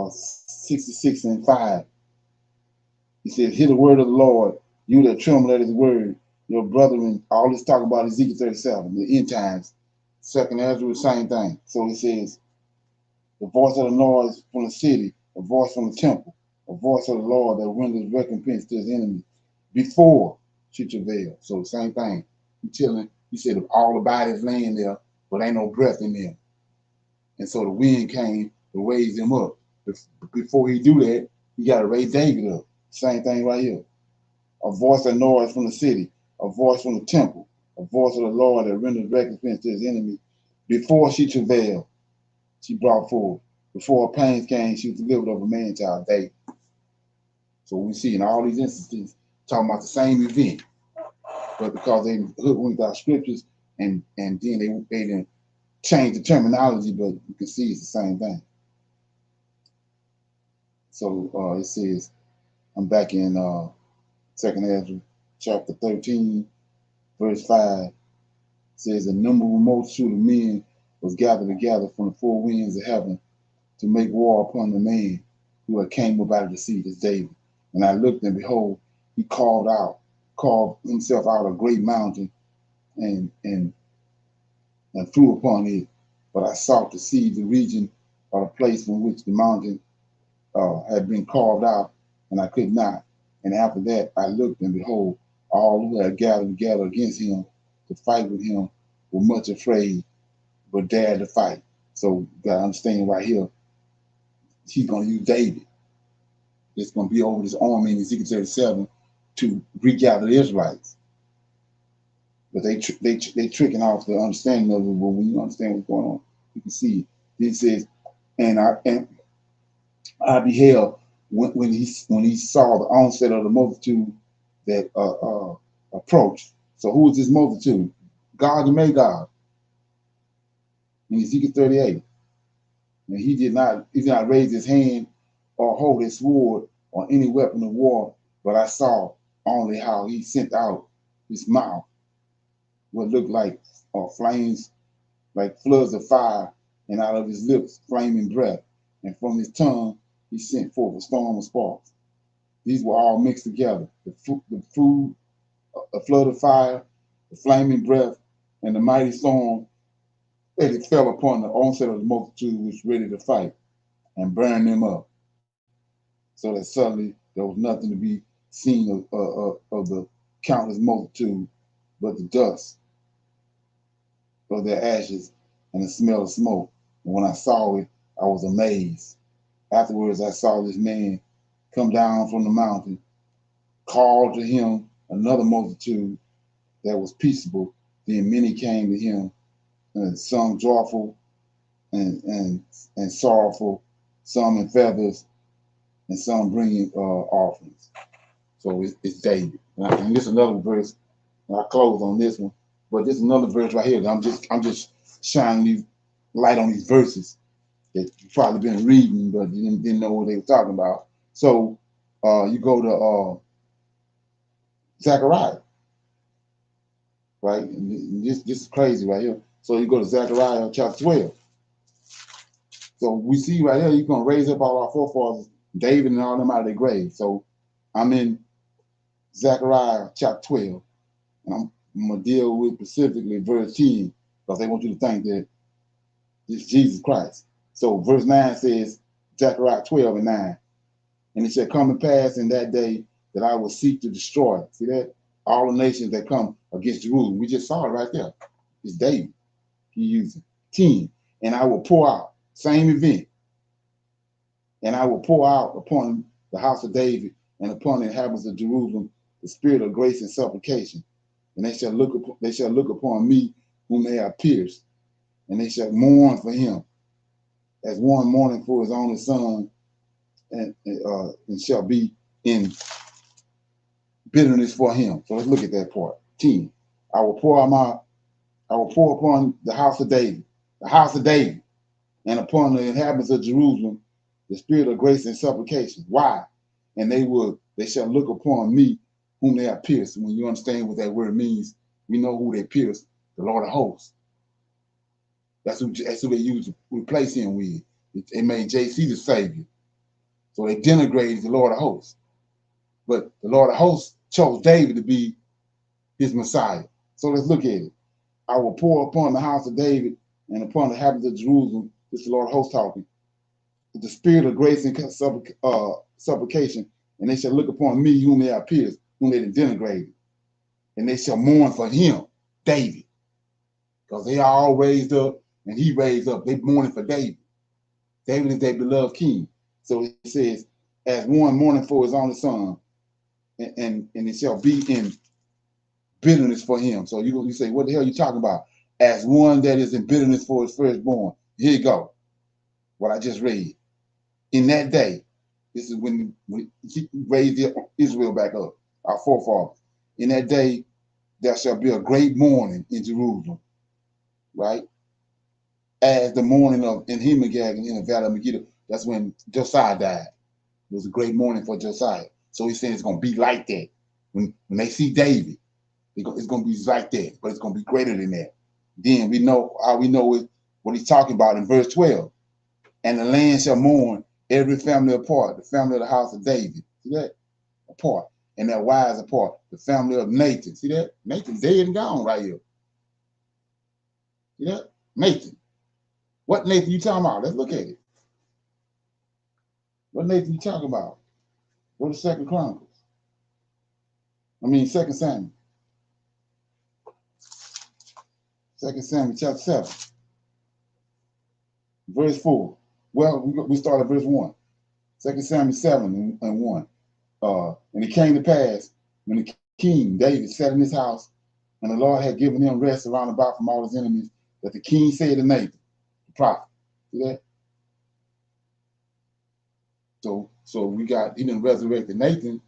66 and 5. He says, hear the word of the Lord, you that tremble at his word, your brethren. All this talk about Ezekiel 37, the end times. Second Ezra, the same thing. So he says, the voice of the noise from the city, a voice from the temple, a voice of the Lord that renders recompense to his enemy before she travail. So the same thing. He said all the bodies laying there, but ain't no breath in them. And so the wind came to raise him up. Before he do that, he got to raise David up. Same thing right here. A voice of noise from the city, a voice from the temple, a voice of the Lord that renders recompense to his enemy. Before she travailed, she brought forth. Before her pains came, she was delivered of a man child, David. So we see in all these instances, talking about the same event. But because they hoodwinked our scriptures and then they didn't change the terminology, but you can see it's the same thing. So it says, I'm back in 2nd Ezra chapter 13, verse 5. It says, a numberable multitude of men was gathered together from the four winds of heaven to make war upon the man who had came up out of the sea, this David. And I looked, and behold, he called himself out a great mountain and flew upon it. But I sought to see the region or the place from which the mountain had been carved out, and I could not. And after that I looked, and behold, all who had gathered together against him to fight with him were much afraid, but dared to fight. So you got to understand right here, he's going to use David. It's going to be over this army in Ezekiel 37 to regather the Israelites. But they tricking off the understanding of it. But when you understand what's going on, you can see it. It says, and I beheld when he saw the onset of the multitude that approached. So who is this multitude? God and Magog in Ezekiel 38. And he did not raise his hand or hold his sword or any weapon of war, but I saw only how he sent out his mouth, what looked like flames, like floods of fire, and out of his lips flaming breath, and from his tongue he sent forth a storm of sparks. These were all mixed together: the food, a flood of fire, the flaming breath, and the mighty storm that it fell upon the onset of the multitude which was ready to fight and burn them up. So that suddenly there was nothing to be seen of the countless multitude but the dust of their ashes and the smell of smoke. And when I saw it, I was amazed. Afterwards, I saw this man come down from the mountain, called to him another multitude that was peaceable. Then many came to him, and some joyful and sorrowful, some in feathers, and some bringing offerings. So it's David. And this is another verse. And I close on this one, but this is another verse right here. I'm just shining light on these verses that you've probably been reading, but you didn't know what they were talking about. So you go to Zechariah, right? And this is crazy right here. So you go to Zechariah chapter 12. So we see right here, you're gonna raise up all our forefathers, David and all them out of their graves. So I'm in Zechariah chapter 12, and I'm gonna deal with specifically verse 10, because they want you to think that it's Jesus Christ. So verse 9 says, Zechariah 12 and 9, and it shall come to pass in that day that I will seek to destroy. See that? All the nations that come against Jerusalem. We just saw it right there. It's David. He using 10. And I will pour out, same event, and I will pour out upon the house of David and upon the inhabitants of Jerusalem the spirit of grace and supplication. And they shall look upon me whom they have pierced, and they shall mourn for him as one mourning for his only son, and shall be in bitterness for him. So let's look at that part. 10. I will pour upon the house of David, and upon the inhabitants of Jerusalem the spirit of grace and supplication. Why? And they shall look upon me whom they have pierced. When you understand what that word means, we know who they pierced, the Lord of hosts. That's who they used to replace him with. They made JC the Savior. So they denigrated the Lord of hosts. But the Lord of hosts chose David to be his Messiah. So let's look at it. I will pour upon the house of David and upon the inhabitants of Jerusalem, this is the Lord of hosts talking, the spirit of grace and supplication, and they shall look upon me whom they have pierced, whom they have denigrated, and they shall mourn for him. David. Because they all raised up, and he raised up. They mourning for David. David is their beloved king. So it says, as one mourning for his only son, and it shall be in bitterness for him. So you say, what the hell are you talking about? As one that is in bitterness for his firstborn. Here you go. What I just read. In that day, this is when he raised Israel back up, our forefathers. In that day, there shall be a great mourning in Jerusalem, right? As the mourning of Enhemagag in the valley of Megiddo. That's when Josiah died. It was a great mourning for Josiah. So he's saying it's going to be like that. When they see David, it's going to be like that, but it's going to be greater than that. Then we know how we know it, what he's talking about in verse 12. And the land shall mourn every family apart, the family of the house of David. See that? Apart. And their wives apart, the family of Nathan. See that? Nathan's dead and gone right here. See that? Nathan. What Nathan you talking about? Let's look at it. What Nathan you talking about? Go to 2 Chronicles. 2 Samuel. 2 Samuel chapter 7. Verse 4. Well, we start at verse 1. 2 Samuel 7 and 1. And it came to pass when the king David sat in his house, and the Lord had given him rest around about from all his enemies, that the king said to Nathan, the prophet. See that? So we got, he didn't resurrect Nathan,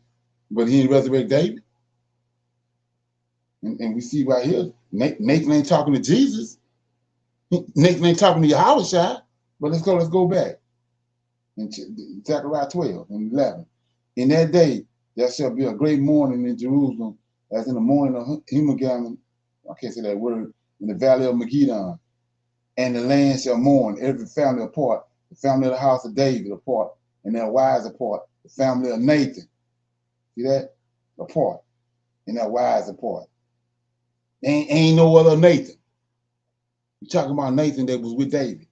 but he didn't resurrect David. And we see right here, Nathan ain't talking to Jesus. Nathan ain't talking to Yahushua. But let's go back. In Zechariah 12 and 11. In that day, there shall be a great mourning in Jerusalem, as in the morning of Hemagam, I can't say that word, in the valley of Megiddo. And the land shall mourn, every family apart, the family of the house of David apart, and their wives apart, the family of Nathan. See that? Apart, and their wives apart. Ain't no other Nathan. You're talking about Nathan that was with David.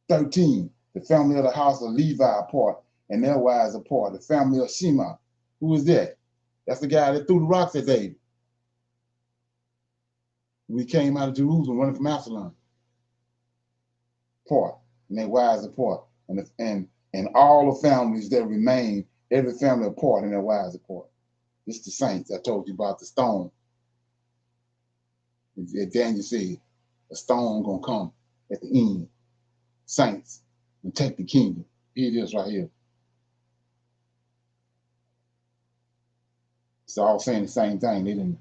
13, the family of the house of Levi apart, and their wives apart, the family of Shema. Who is that? That's the guy that threw the rocks at David when he came out of Jerusalem running from Absalom. Apart, and their wives apart, and all the families that remain, every family apart, and their wives apart. This is the saints. I told you about the stone. Daniel said, a stone gonna come at the end. Saints, and take the kingdom. Here it is right here. It's all saying the same thing. They didn't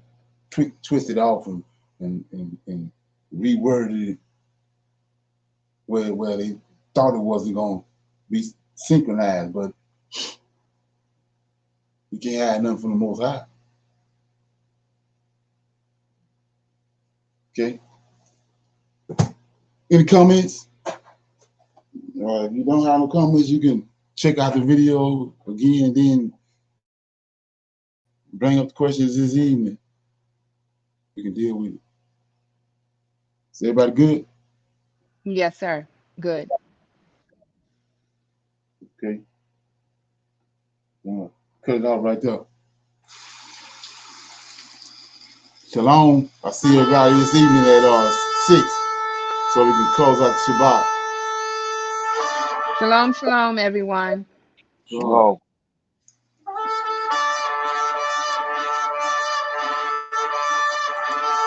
twist it off and reworded it where they thought it wasn't going to be synchronized, but we can't hide nothing from the Most High. Okay? Any comments? If you don't have no comments, you can check out the video again and then bring up the questions this evening. We can deal with it. Is everybody good? Yes, sir. Good. Okay. I'm gonna cut it off right there. Shalom. I'll see everybody this evening at 6, so we can close out the Shabbat. Shalom, shalom, everyone. Shalom.